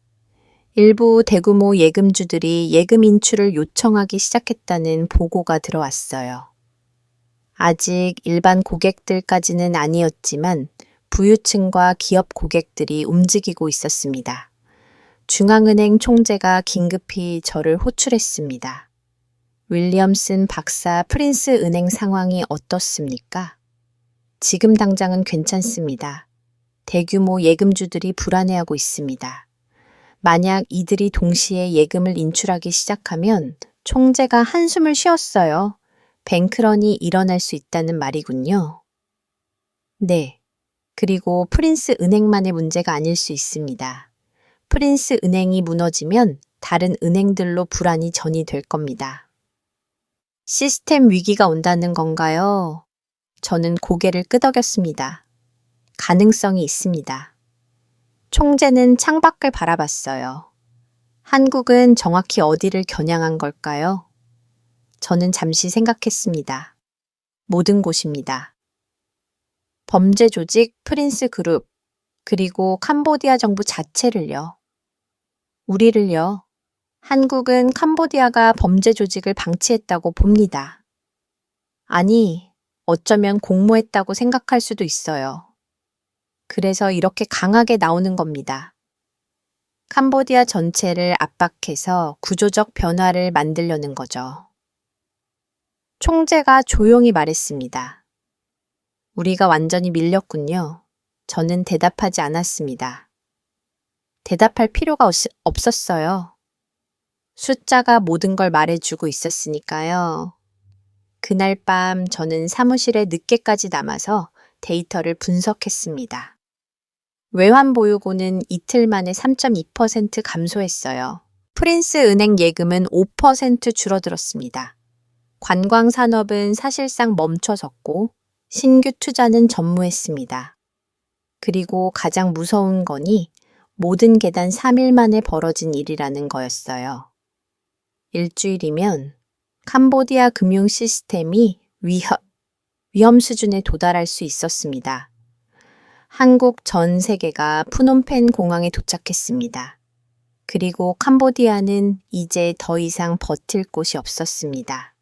일부 대규모 예금주들이 예금 인출을 요청하기 시작했다는 보고가 들어왔어요. 아직 일반 고객들까지는 아니었지만 부유층과 기업 고객들이 움직이고 있었습니다. 중앙은행 총재가 긴급히 저를 호출했습니다. 윌리엄슨 박사, 프린스 은행 상황이 어떻습니까? 지금 당장은 괜찮습니다. 대규모 예금주들이 불안해하고 있습니다. 만약 이들이 동시에 예금을 인출하기 시작하면 총재가 한숨을 쉬었어요. 뱅크런이 일어날 수 있다는 말이군요. 네. 그리고 프린스 은행만의 문제가 아닐 수 있습니다. 프린스 은행이 무너지면 다른 은행들로 불안이 전이될 겁니다. 시스템 위기가 온다는 건가요? 저는 고개를 끄덕였습니다. 가능성이 있습니다. 총재는 창밖을 바라봤어요. 한국은 정확히 어디를 겨냥한 걸까요? 저는 잠시 생각했습니다. 모든 곳입니다. 범죄 조직, 프린스 그룹, 그리고 캄보디아 정부 자체를요. 우리를요. 한국은 캄보디아가 범죄 조직을 방치했다고 봅니다. 아니, 어쩌면 공모했다고 생각할 수도 있어요. 그래서 이렇게 강하게 나오는 겁니다. 캄보디아 전체를 압박해서 구조적 변화를 만들려는 거죠. 총재가 조용히 말했습니다. 우리가 완전히 밀렸군요. 저는 대답하지 않았습니다. 대답할 필요가 없었어요. 숫자가 모든 걸 말해주고 있었으니까요. 그날 밤 저는 사무실에 늦게까지 남아서 데이터를 분석했습니다. 외환보유고는 이틀 만에 3.2% 감소했어요. 프린스 은행 예금은 5% 줄어들었습니다. 관광산업은 사실상 멈춰섰고 신규 투자는 전무했습니다. 그리고 가장 무서운 거니 모든 계단 3일 만에 벌어진 일이라는 거였어요. 일주일이면 캄보디아 금융 시스템이 위험 수준에 도달할 수 있었습니다. 한국 전 세계가 푸놈펜 공항에 도착했습니다. 그리고 캄보디아는 이제 더 이상 버틸 곳이 없었습니다.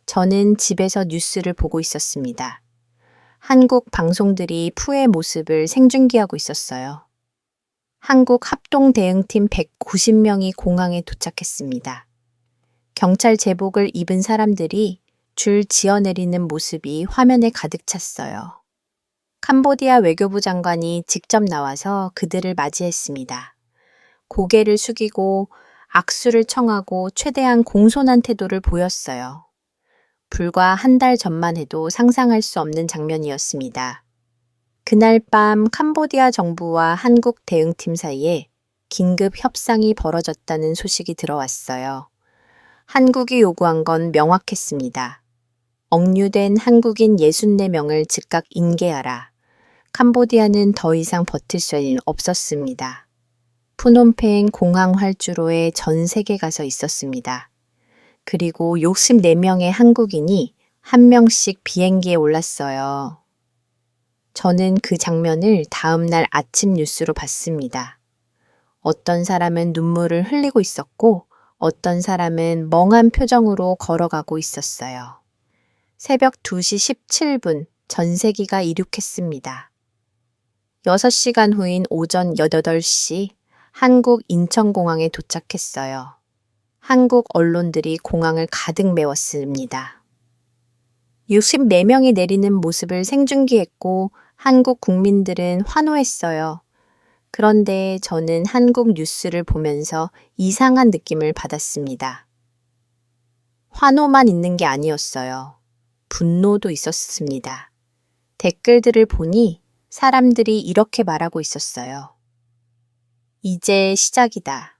저는 집에서 뉴스를 보고 있었습니다. 한국 방송들이 푸의 모습을 생중계하고 있었어요. 한국 합동 대응팀 190명이 공항에 도착했습니다. 경찰 제복을 입은 사람들이 줄 지어내리는 모습이 화면에 가득 찼어요. 캄보디아 외교부 장관이 직접 나와서 그들을 맞이했습니다. 고개를 숙이고 악수를 청하고 최대한 공손한 태도를 보였어요. 불과 한 달 전만 해도 상상할 수 없는 장면이었습니다. 그날 밤 캄보디아 정부와 한국 대응팀 사이에 긴급 협상이 벌어졌다는 소식이 들어왔어요. 한국이 요구한 건 명확했습니다. 억류된 한국인 64명을 즉각 인계하라. 캄보디아는 더 이상 버틸 수 없었습니다. 푸놈펜 공항 활주로에 전 세계가 서 있었습니다. 그리고 64명의 한국인이 한 명씩 비행기에 올랐어요. 저는 그 장면을 다음 날 아침 뉴스로 봤습니다. 어떤 사람은 눈물을 흘리고 있었고 어떤 사람은 멍한 표정으로 걸어가고 있었어요. 새벽 2시 17분 전세기가 이륙했습니다. 6시간 후인 오전 8시 한국 인천공항에 도착했어요. 한국 언론들이 공항을 가득 메웠습니다. 64명이 내리는 모습을 생중계했고 한국 국민들은 환호했어요. 그런데 저는 한국 뉴스를 보면서 이상한 느낌을 받았습니다. 환호만 있는 게 아니었어요. 분노도 있었습니다. 댓글들을 보니 사람들이 이렇게 말하고 있었어요. 이제 시작이다.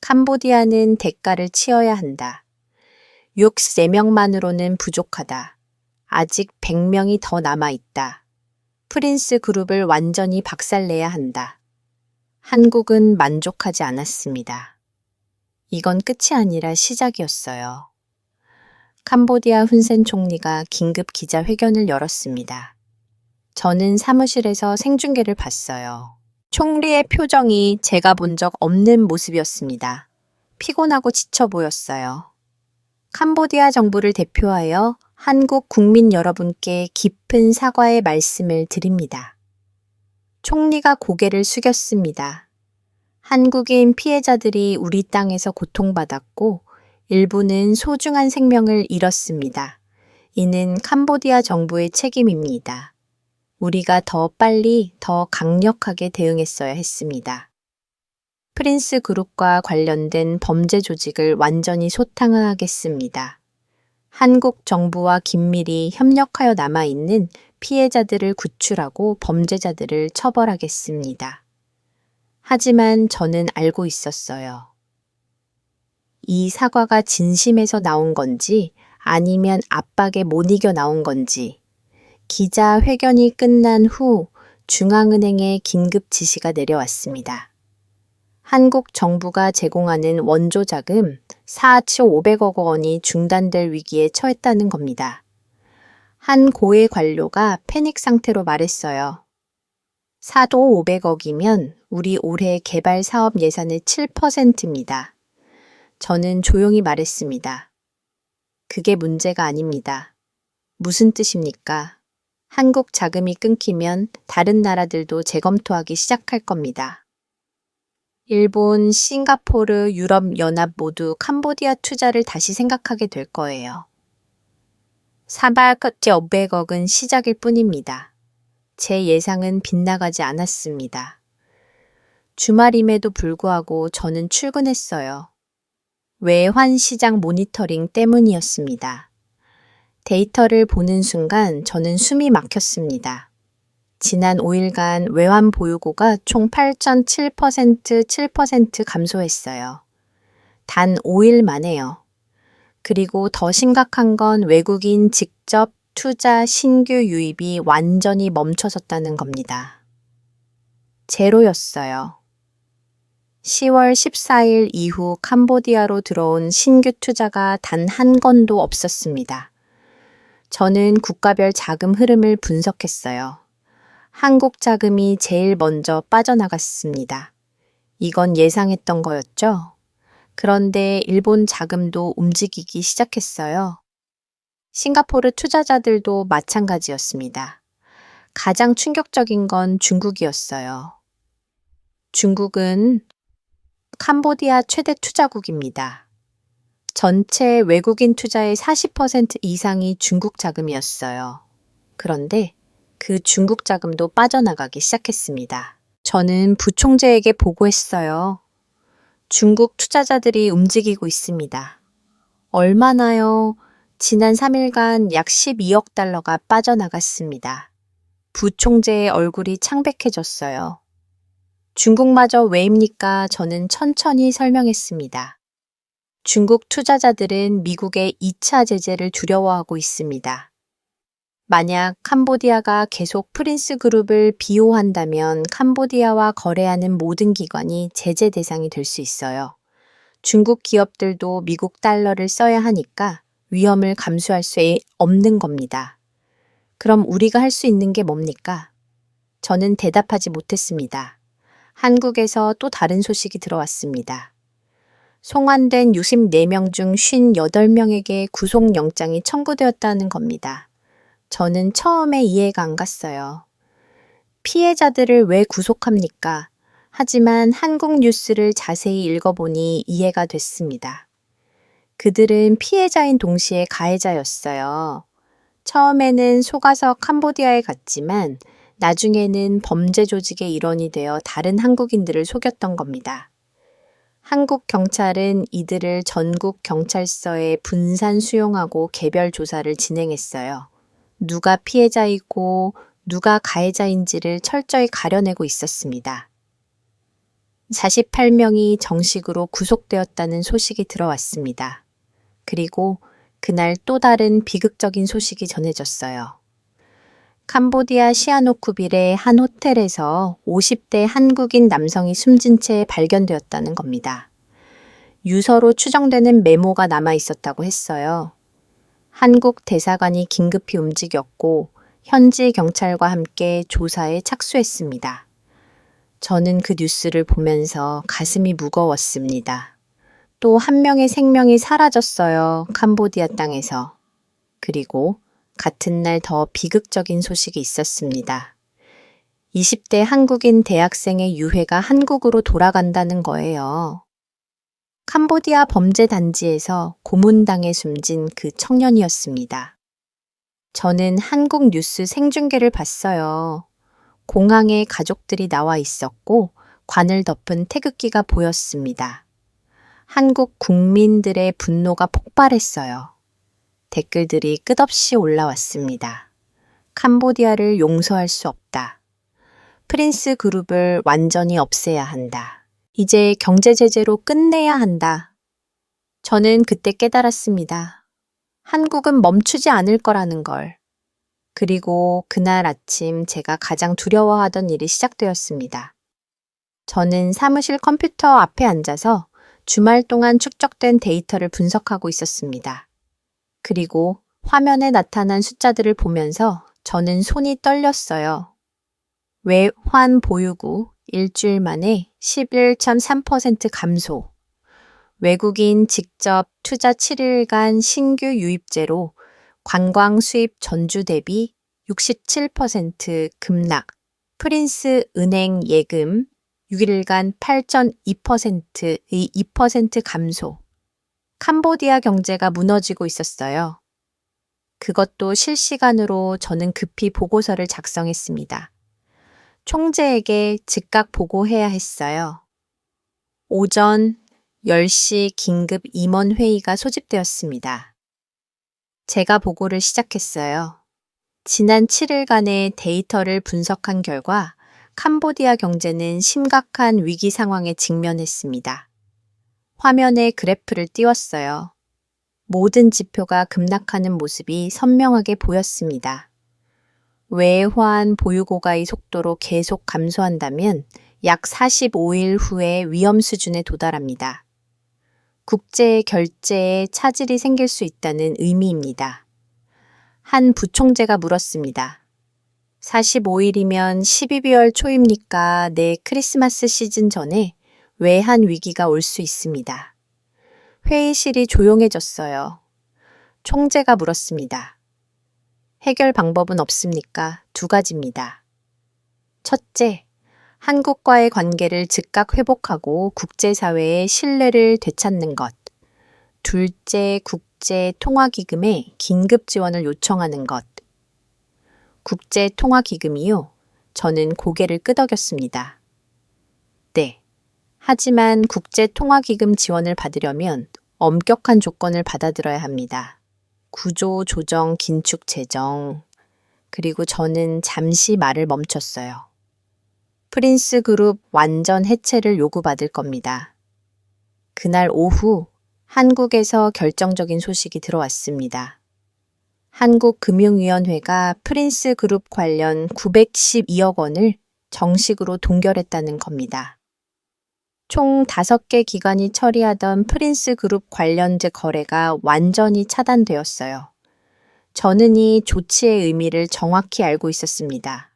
캄보디아는 대가를 치러야 한다. 63명만으로는 부족하다. 아직 100명이 더 남아있다. 프린스 그룹을 완전히 박살내야 한다. 한국은 만족하지 않았습니다. 이건 끝이 아니라 시작이었어요. 캄보디아 훈센 총리가 긴급 기자회견을 열었습니다. 저는 사무실에서 생중계를 봤어요. 총리의 표정이 제가 본 적 없는 모습이었습니다. 피곤하고 지쳐 보였어요. 캄보디아 정부를 대표하여 한국 국민 여러분께 깊은 사과의 말씀을 드립니다. 총리가 고개를 숙였습니다. 한국인 피해자들이 우리 땅에서 고통받았고 일부는 소중한 생명을 잃었습니다. 이는 캄보디아 정부의 책임입니다. 우리가 더 빨리, 더 강력하게 대응했어야 했습니다. 프린스 그룹과 관련된 범죄 조직을 완전히 소탕하겠습니다. 한국 정부와 긴밀히 협력하여 남아있는 피해자들을 구출하고 범죄자들을 처벌하겠습니다. 하지만 저는 알고 있었어요. 이 사과가 진심에서 나온 건지 아니면 압박에 못 이겨 나온 건지 기자회견이 끝난 후 중앙은행에 긴급 지시가 내려왔습니다. 한국 정부가 제공하는 원조 자금 4,500억 원이 중단될 위기에 처했다는 겁니다. 한 고위 관료가 패닉 상태로 말했어요. 사도 500억이면 우리 올해 개발 사업 예산의 7%입니다. 저는 조용히 말했습니다. 그게 문제가 아닙니다. 무슨 뜻입니까? 한국 자금이 끊기면 다른 나라들도 재검토하기 시작할 겁니다. 일본, 싱가포르, 유럽연합 모두 캄보디아 투자를 다시 생각하게 될 거예요. 4,500억은 시작일 뿐입니다. 제 예상은 빗나가지 않았습니다. 주말임에도 불구하고 저는 출근했어요. 외환 시장 모니터링 때문이었습니다. 데이터를 보는 순간 저는 숨이 막혔습니다. 지난 5일간 외환 보유고가 총 8.7% 감소했어요. 단 5일 만에요. 그리고 더 심각한 건 외국인 직접 투자 신규 유입이 완전히 멈춰섰다는 겁니다. 제로였어요. 10월 14일 이후 캄보디아로 들어온 신규 투자가 단 한 건도 없었습니다. 저는 국가별 자금 흐름을 분석했어요. 한국 자금이 제일 먼저 빠져나갔습니다. 이건 예상했던 거였죠? 그런데 일본 자금도 움직이기 시작했어요. 싱가포르 투자자들도 마찬가지였습니다. 가장 충격적인 건 중국이었어요. 중국은 캄보디아 최대 투자국입니다. 전체 외국인 투자의 40% 이상이 중국 자금이었어요. 그런데 그 중국 자금도 빠져나가기 시작했습니다. 저는 부총재에게 보고했어요. 중국 투자자들이 움직이고 있습니다. 얼마나요? 지난 3일간 약 12억 달러가 빠져나갔습니다. 부총재의 얼굴이 창백해졌어요. 중국마저 왜입니까? 저는 천천히 설명했습니다. 중국 투자자들은 미국의 2차 제재를 두려워하고 있습니다. 만약 캄보디아가 계속 프린스 그룹을 비호한다면 캄보디아와 거래하는 모든 기관이 제재 대상이 될 수 있어요. 중국 기업들도 미국 달러를 써야 하니까 위험을 감수할 수 없는 겁니다. 그럼 우리가 할 수 있는 게 뭡니까? 저는 대답하지 못했습니다. 한국에서 또 다른 소식이 들어왔습니다. 송환된 64명 중 58명에게 구속영장이 청구되었다는 겁니다. 저는 처음에 이해가 안 갔어요. 피해자들을 왜 구속합니까? 하지만 한국 뉴스를 자세히 읽어보니 이해가 됐습니다. 그들은 피해자인 동시에 가해자였어요. 처음에는 속아서 캄보디아에 갔지만 나중에는 범죄 조직의 일원이 되어 다른 한국인들을 속였던 겁니다. 한국 경찰은 이들을 전국 경찰서에 분산 수용하고 개별 조사를 진행했어요. 누가 피해자이고 누가 가해자인지를 철저히 가려내고 있었습니다. 48명이 정식으로 구속되었다는 소식이 들어왔습니다. 그리고 그날 또 다른 비극적인 소식이 전해졌어요. 캄보디아 시아노쿠빌의 한 호텔에서 50대 한국인 남성이 숨진 채 발견되었다는 겁니다. 유서로 추정되는 메모가 남아 있었다고 했어요. 한국 대사관이 긴급히 움직였고 현지 경찰과 함께 조사에 착수했습니다. 저는 그 뉴스를 보면서 가슴이 무거웠습니다. 또 한 명의 생명이 사라졌어요. 캄보디아 땅에서. 그리고 같은 날 더 비극적인 소식이 있었습니다. 20대 한국인 대학생의 유해가 한국으로 돌아간다는 거예요. 캄보디아 범죄 단지에서 고문당해 숨진 그 청년이었습니다. 저는 한국 뉴스 생중계를 봤어요. 공항에 가족들이 나와 있었고 관을 덮은 태극기가 보였습니다. 한국 국민들의 분노가 폭발했어요. 댓글들이 끝없이 올라왔습니다. 캄보디아를 용서할 수 없다. 프린스 그룹을 완전히 없애야 한다. 이제 경제 제재로 끝내야 한다. 저는 그때 깨달았습니다. 한국은 멈추지 않을 거라는 걸. 그리고 그날 아침 제가 가장 두려워하던 일이 시작되었습니다. 저는 사무실 컴퓨터 앞에 앉아서 주말 동안 축적된 데이터를 분석하고 있었습니다. 그리고 화면에 나타난 숫자들을 보면서 저는 손이 떨렸어요. 외환 보유고 일주일 만에 11.3% 감소. 외국인 직접 투자 7일간 신규 유입제로 관광 수입 전주 대비 67% 급락. 프린스 은행 예금 6일간 8.2%의 2% 감소. 캄보디아 경제가 무너지고 있었어요. 그것도 실시간으로 저는 급히 보고서를 작성했습니다. 총재에게 즉각 보고해야 했어요. 오전 10시 긴급 임원 회의가 소집되었습니다. 제가 보고를 시작했어요. 지난 7일간의 데이터를 분석한 결과 캄보디아 경제는 심각한 위기 상황에 직면했습니다. 화면에 그래프를 띄웠어요. 모든 지표가 급락하는 모습이 선명하게 보였습니다. 외환 보유고가의 속도로 계속 감소한다면 약 45일 후에 위험 수준에 도달합니다. 국제 결제에 차질이 생길 수 있다는 의미입니다. 한 부총재가 물었습니다. 45일이면 12월 초입니까? 내 크리스마스 시즌 전에 외환 위기가 올 수 있습니다. 회의실이 조용해졌어요. 총재가 물었습니다. 해결 방법은 없습니까? 2가지입니다. 첫째, 한국과의 관계를 즉각 회복하고 국제사회의 신뢰를 되찾는 것. 둘째, 국제통화기금에 긴급 지원을 요청하는 것. 국제통화기금이요? 저는 고개를 끄덕였습니다. 네. 하지만 국제통화기금 지원을 받으려면 엄격한 조건을 받아들여야 합니다. 구조조정, 긴축 재정. 그리고 저는 잠시 말을 멈췄어요. 프린스 그룹 완전 해체를 요구받을 겁니다. 그날 오후 한국에서 결정적인 소식이 들어왔습니다. 한국금융위원회가 프린스 그룹 관련 912억 원을 정식으로 동결했다는 겁니다. 총 5개 기관이 처리하던 프린스 그룹 관련제 거래가 완전히 차단되었어요. 저는 이 조치의 의미를 정확히 알고 있었습니다.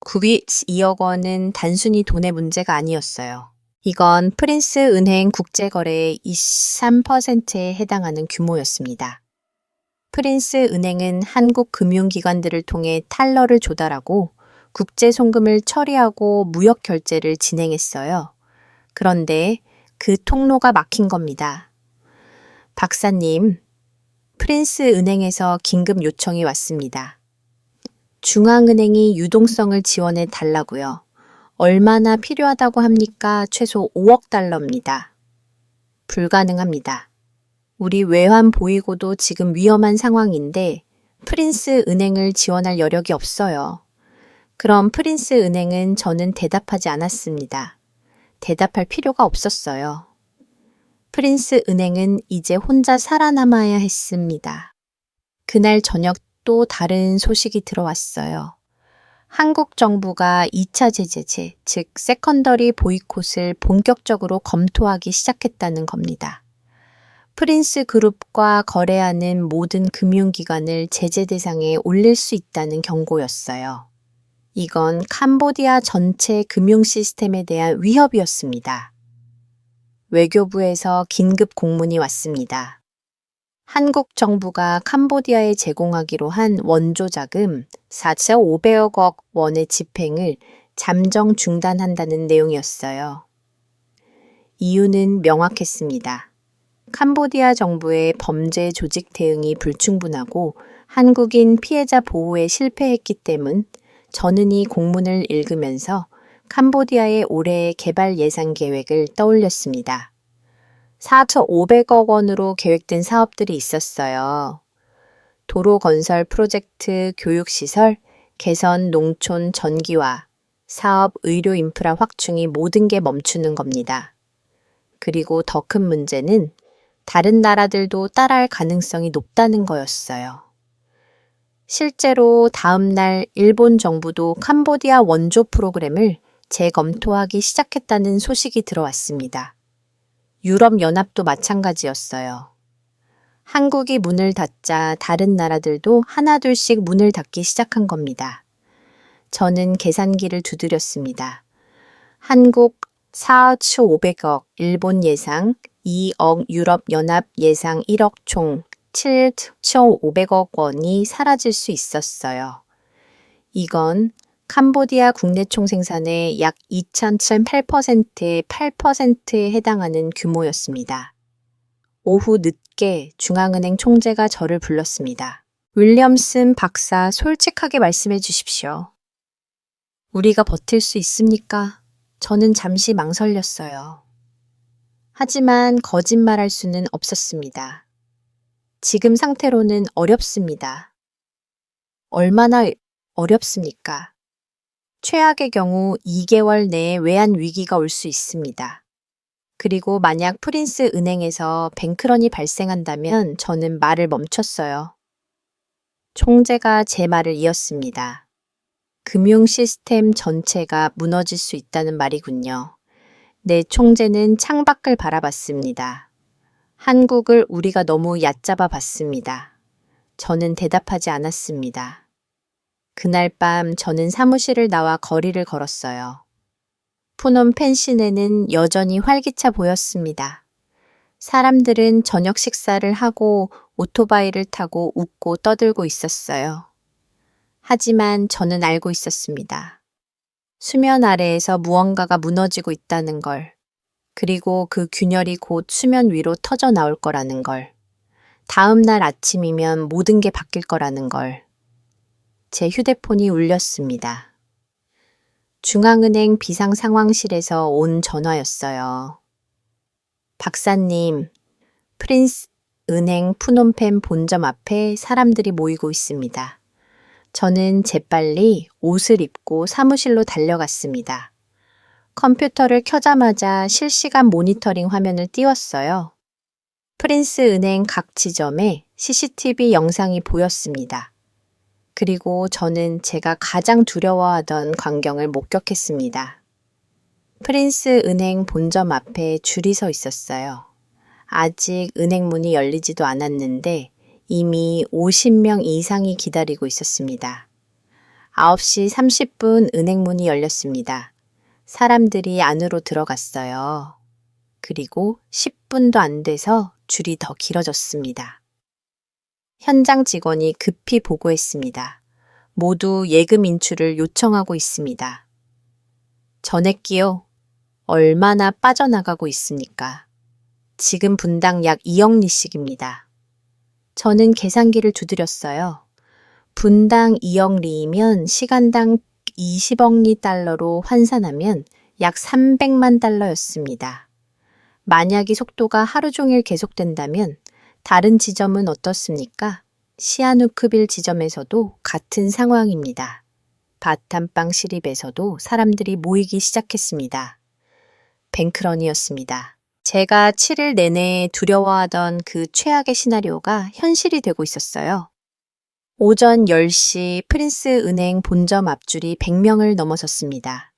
912억 원은 단순히 돈의 문제가 아니었어요. 이건 프린스 은행 국제거래의 23%에 해당하는 규모였습니다. 프린스 은행은 한국 금융기관들을 통해 탈러를 조달하고 국제송금을 처리하고 무역 결제를 진행했어요. 그런데 그 통로가 막힌 겁니다. 박사님, 프린스 은행에서 긴급 요청이 왔습니다. 중앙은행이 유동성을 지원해 달라고요. 얼마나 필요하다고 합니까? 최소 5억 달러입니다. 불가능합니다. 우리 외환 보이고도 지금 위험한 상황인데 프린스 은행을 지원할 여력이 없어요. 그럼 프린스 은행은 저는 대답하지 않았습니다. 대답할 필요가 없었어요. 프린스 은행은 이제 혼자 살아남아야 했습니다. 그날 저녁 또 다른 소식이 들어왔어요. 한국 정부가 2차 제재, 즉 세컨더리 보이콧을 본격적으로 검토하기 시작했다는 겁니다. 프린스 그룹과 거래하는 모든 금융기관을 제재 대상에 올릴 수 있다는 경고였어요. 이건 캄보디아 전체 금융 시스템에 대한 위협이었습니다. 외교부에서 긴급 공문이 왔습니다. 한국 정부가 캄보디아에 제공하기로 한 원조 자금 4,500억 원의 집행을 잠정 중단한다는 내용이었어요. 이유는 명확했습니다. 캄보디아 정부의 범죄 조직 대응이 불충분하고 한국인 피해자 보호에 실패했기 때문 저는 이 공문을 읽으면서 캄보디아의 올해의 개발 예산 계획을 떠올렸습니다. 4,500억 원으로 계획된 사업들이 있었어요. 도로 건설 프로젝트, 교육시설, 개선 농촌 전기화, 사업 의료 인프라 확충이 모든 게 멈추는 겁니다. 그리고 더 큰 문제는 다른 나라들도 따라할 가능성이 높다는 거였어요. 실제로 다음 날 일본 정부도 캄보디아 원조 프로그램을 재검토하기 시작했다는 소식이 들어왔습니다. 유럽연합도 마찬가지였어요. 한국이 문을 닫자 다른 나라들도 하나둘씩 문을 닫기 시작한 겁니다. 저는 계산기를 두드렸습니다. 한국 4,500억, 일본 예상 2억, 유럽연합 예상 1억 총 7,500억 원이 사라질 수 있었어요. 이건 캄보디아 국내 총생산의 약 2008%의 8%에 해당하는 규모였습니다. 오후 늦게 중앙은행 총재가 저를 불렀습니다. 윌리엄슨 박사, 솔직하게 말씀해 주십시오. 우리가 버틸 수 있습니까? 저는 잠시 망설였어요. 하지만 거짓말할 수는 없었습니다. 지금 상태로는 어렵습니다. 얼마나 어렵습니까? 최악의 경우 2개월 내에 외환 위기가 올 수 있습니다. 그리고 만약 프린스 은행에서 뱅크런이 발생한다면 저는 말을 멈췄어요. 총재가 제 말을 이었습니다. 금융 시스템 전체가 무너질 수 있다는 말이군요. 네, 총재는 창밖을 바라봤습니다. 한국을 우리가 너무 얕잡아 봤습니다. 저는 대답하지 않았습니다. 그날 밤 저는 사무실을 나와 거리를 걸었어요. 푸놈펜 시내는 여전히 활기차 보였습니다. 사람들은 저녁 식사를 하고 오토바이를 타고 웃고 떠들고 있었어요. 하지만 저는 알고 있었습니다. 수면 아래에서 무언가가 무너지고 있다는 걸, 그리고 그 균열이 곧 수면 위로 터져 나올 거라는 걸, 다음 날 아침이면 모든 게 바뀔 거라는 걸. 제 휴대폰이 울렸습니다. 중앙은행 비상상황실에서 온 전화였어요. 박사님, 프린스 은행 푸놈펜 본점 앞에 사람들이 모이고 있습니다. 저는 재빨리 옷을 입고 사무실로 달려갔습니다. 컴퓨터를 켜자마자 실시간 모니터링 화면을 띄웠어요. 프린스 은행 각 지점에 CCTV 영상이 보였습니다. 그리고 저는 제가 가장 두려워하던 광경을 목격했습니다. 프린스 은행 본점 앞에 줄이 서 있었어요. 아직 은행 문이 열리지도 않았는데 이미 50명 이상이 기다리고 있었습니다. 9시 30분 은행 문이 열렸습니다. 사람들이 안으로 들어갔어요. 그리고 10분도 안 돼서 줄이 더 길어졌습니다. 현장 직원이 급히 보고했습니다. 모두 예금 인출을 요청하고 있습니다. 전액기요. 얼마나 빠져나가고 있습니까? 지금 분당 약 2억 리씩입니다. 저는 계산기를 두드렸어요. 분당 2억 리이면 시간당 20억 리 달러로 환산하면 약 300만 달러였습니다. 만약 이 속도가 하루 종일 계속된다면 다른 지점은 어떻습니까? 시아누크빌 지점에서도 같은 상황입니다. 바탄빵 시립에서도 사람들이 모이기 시작했습니다. 뱅크런이었습니다. 제가 7일 내내 두려워하던 그 최악의 시나리오가 현실이 되고 있었어요. 오전 10시 프린스 은행 본점 앞줄이 100명을 넘어섰습니다.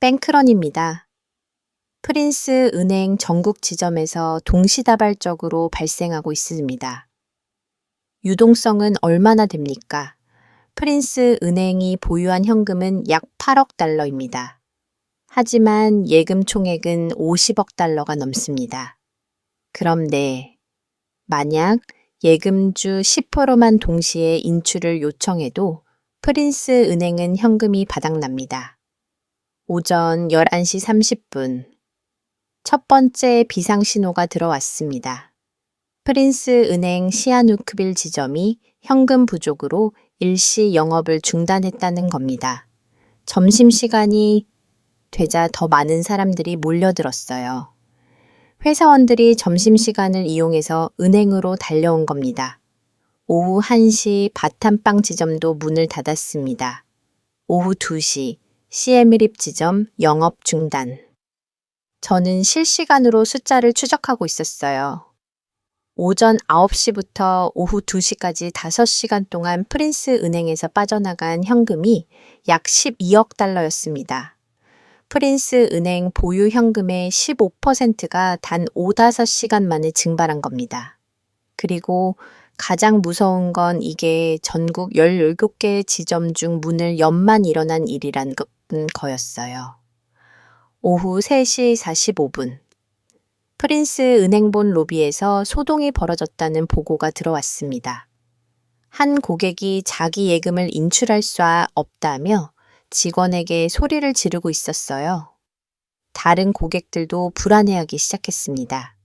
뱅크런입니다. 프린스 은행 전국 지점에서 동시다발적으로 발생하고 있습니다. 유동성은 얼마나 됩니까? 프린스 은행이 보유한 현금은 약 8억 달러입니다. 하지만 예금 총액은 50억 달러가 넘습니다. 그럼 만약 예금주 10%만 동시에 인출을 요청해도 프린스 은행은 현금이 바닥납니다. 오전 11시 30분. 첫 번째 비상신호가 들어왔습니다. 프린스 은행 시아누크빌 지점이 현금 부족으로 일시 영업을 중단했다는 겁니다. 점심시간이 되자 더 많은 사람들이 몰려들었어요. 회사원들이 점심시간을 이용해서 은행으로 달려온 겁니다. 오후 1시 바탐빵 지점도 문을 닫았습니다. 오후 2시 시에미립 지점 영업 중단. 저는 실시간으로 숫자를 추적하고 있었어요. 오전 9시부터 오후 2시까지 5시간 동안 프린스 은행에서 빠져나간 현금이 약 12억 달러였습니다. 프린스 은행 보유 현금의 15%가 단 5-5시간 만에 증발한 겁니다. 그리고 가장 무서운 건 이게 전국 17개 지점 중 문을 연만 일어난 일이란 거였어요. 오후 3시 45분. 프린스 은행본 로비에서 소동이 벌어졌다는 보고가 들어왔습니다. 한 고객이 자기 예금을 인출할 수 없다며 직원에게 소리를 지르고 있었어요. 다른 고객들도 불안해하기 시작했습니다.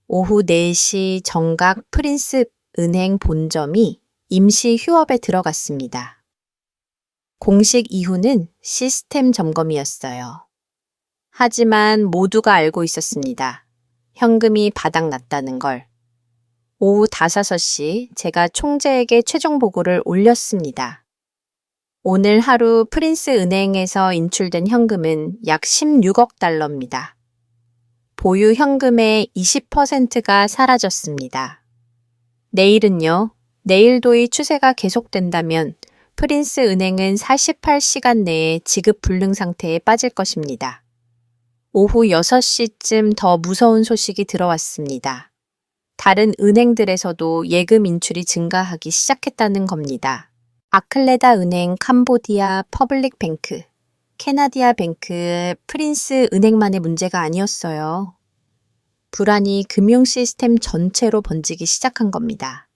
오후 4시 정각 프린스 은행 본점이 임시 휴업에 들어갔습니다. 공식 이유는 시스템 점검이었어요. 하지만 모두가 알고 있었습니다. 현금이 바닥났다는 걸. 오후 5시 제가 총재에게 최종 보고를 올렸습니다. 오늘 하루 프린스 은행에서 인출된 현금은 약 16억 달러입니다. 보유 현금의 20%가 사라졌습니다. 내일은요? 내일도 이 추세가 계속된다면 프린스 은행은 48시간 내에 지급 불능 상태에 빠질 것입니다. 오후 6시쯤 더 무서운 소식이 들어왔습니다. 다른 은행들에서도 예금 인출이 증가하기 시작했다는 겁니다. 아클레다 은행, 캄보디아 퍼블릭 뱅크, 캐나디아 뱅크, 프린스 은행만의 문제가 아니었어요. 불안이 금융 시스템 전체로 번지기 시작한 겁니다.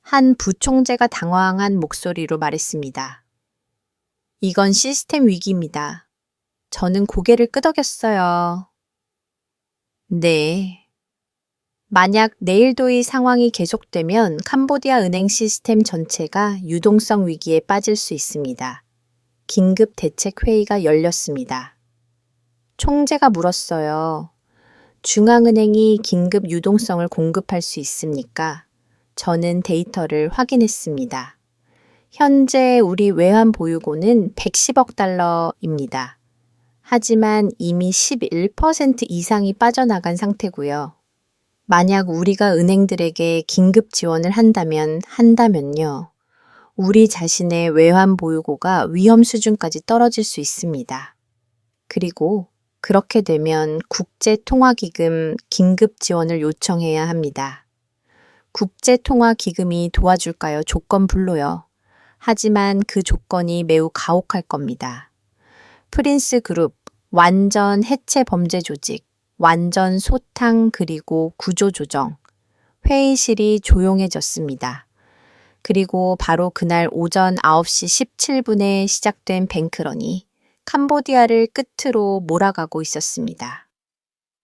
한 부총재가 당황한 목소리로 말했습니다. 이건 시스템 위기입니다. 저는 고개를 끄덕였어요. 네. 만약 내일도 이 상황이 계속되면 캄보디아 은행 시스템 전체가 유동성 위기에 빠질 수 있습니다. 긴급 대책 회의가 열렸습니다. 총재가 물었어요. 중앙은행이 긴급 유동성을 공급할 수 있습니까? 저는 데이터를 확인했습니다. 현재 우리 외환 보유고는 110억 달러입니다. 하지만 이미 11% 이상이 빠져나간 상태고요. 만약 우리가 은행들에게 긴급 지원을 한다면요. 우리 자신의 외환 보유고가 위험 수준까지 떨어질 수 있습니다. 그리고 그렇게 되면 국제통화기금 긴급 지원을 요청해야 합니다. 국제통화기금이 도와줄까요? 조건불로요. 하지만 그 조건이 매우 가혹할 겁니다. 프린스 그룹, 완전 해체 범죄 조직, 완전 소탕 그리고 구조 조정. 회의실이 조용해졌습니다. 그리고 바로 그날 오전 9시 17분에 시작된 뱅크런이 캄보디아를 끝으로 몰아가고 있었습니다.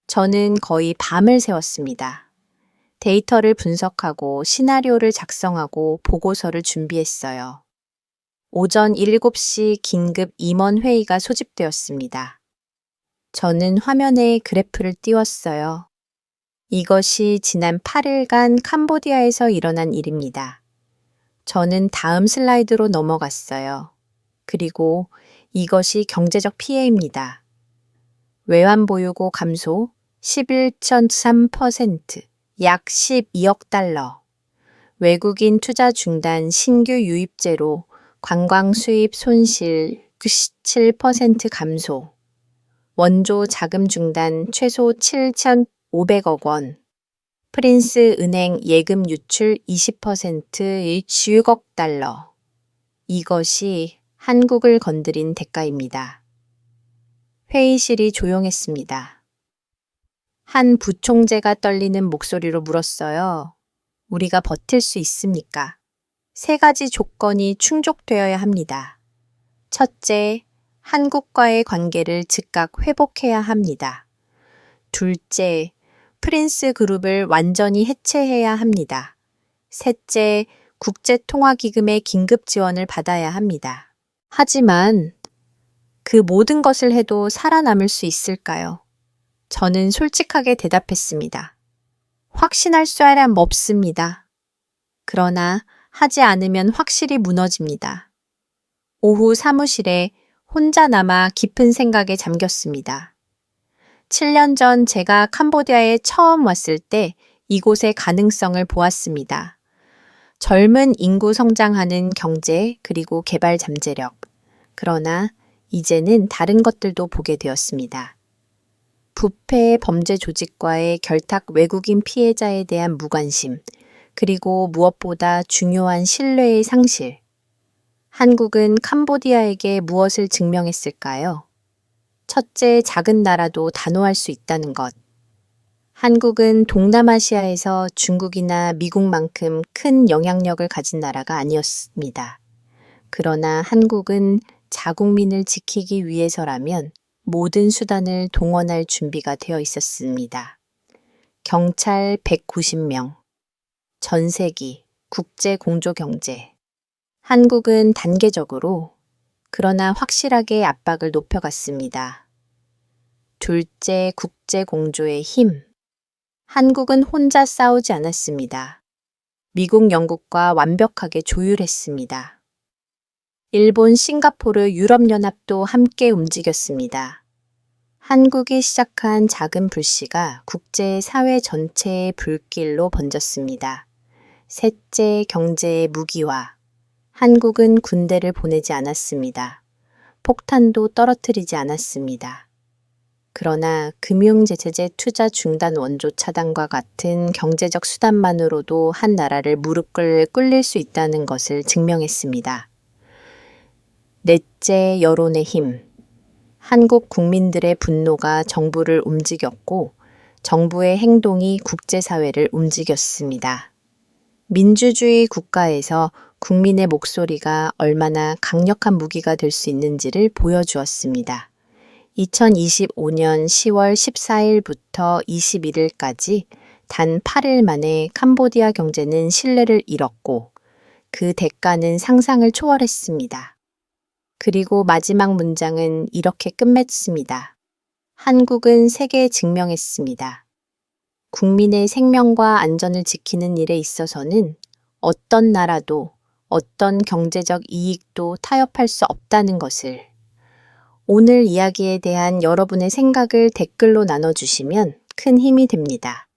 저는 거의 밤을 새웠습니다. 데이터를 분석하고 시나리오를 작성하고 보고서를 준비했어요. 오전 7시 긴급 임원 회의가 소집되었습니다. 저는 화면에 그래프를 띄웠어요. 이것이 지난 8일간 캄보디아에서 일어난 일입니다. 저는 다음 슬라이드로 넘어갔어요. 그리고 이것이 경제적 피해입니다. 외환 보유고 감소 11.3%, 약 12억 달러. 외국인 투자 중단 신규 유입제로 관광 수입 손실 97% 감소. 원조 자금 중단 최소 7,500억 원, 프린스 은행 예금 유출 20%의 10억 달러. 이것이 한국을 건드린 대가입니다. 회의실이 조용했습니다. 한 부총재가 떨리는 목소리로 물었어요. 우리가 버틸 수 있습니까? 3가지 조건이 충족되어야 합니다. 첫째, 한국과의 관계를 즉각 회복해야 합니다. 둘째, 프린스 그룹을 완전히 해체해야 합니다. 셋째, 국제통화기금의 긴급 지원을 받아야 합니다. 하지만 그 모든 것을 해도 살아남을 수 있을까요? 저는 솔직하게 대답했습니다. 확신할 수야 없습니다. 그러나 하지 않으면 확실히 무너집니다. 오후 사무실에 혼자 남아 깊은 생각에 잠겼습니다. 7년 전 제가 캄보디아에 처음 왔을 때 이곳의 가능성을 보았습니다. 젊은 인구 성장하는 경제 그리고 개발 잠재력. 그러나 이제는 다른 것들도 보게 되었습니다. 부패 범죄 조직과의 결탁 외국인 피해자에 대한 무관심, 그리고 무엇보다 중요한 신뢰의 상실. 한국은 캄보디아에게 무엇을 증명했을까요? 첫째, 작은 나라도 단호할 수 있다는 것. 한국은 동남아시아에서 중국이나 미국만큼 큰 영향력을 가진 나라가 아니었습니다. 그러나 한국은 자국민을 지키기 위해서라면 모든 수단을 동원할 준비가 되어 있었습니다. 경찰 190명, 전세기, 국제 공조 경제. 한국은 단계적으로 그러나 확실하게 압박을 높여갔습니다. 둘째, 국제 공조의 힘. 한국은 혼자 싸우지 않았습니다. 미국, 영국과 완벽하게 조율했습니다. 일본, 싱가포르, 유럽연합도 함께 움직였습니다. 한국이 시작한 작은 불씨가 국제사회 전체의 불길로 번졌습니다. 셋째, 경제의 무기화. 한국은 군대를 보내지 않았습니다. 폭탄도 떨어뜨리지 않았습니다. 그러나 금융제재 투자 중단 원조 차단과 같은 경제적 수단만으로도 한 나라를 무릎을 꿇릴 수 있다는 것을 증명했습니다. 넷째, 여론의 힘. 한국 국민들의 분노가 정부를 움직였고 정부의 행동이 국제사회를 움직였습니다. 민주주의 국가에서 국민의 목소리가 얼마나 강력한 무기가 될 수 있는지를 보여주었습니다. 2025년 10월 14일부터 21일까지 단 8일 만에 캄보디아 경제는 신뢰를 잃었고 그 대가는 상상을 초월했습니다. 그리고 마지막 문장은 이렇게 끝맺습니다. 한국은 세계에 증명했습니다. 국민의 생명과 안전을 지키는 일에 있어서는 어떤 나라도 어떤 경제적 이익도 타협할 수 없다는 것을. 오늘 이야기에 대한 여러분의 생각을 댓글로 나눠주시면 큰 힘이 됩니다.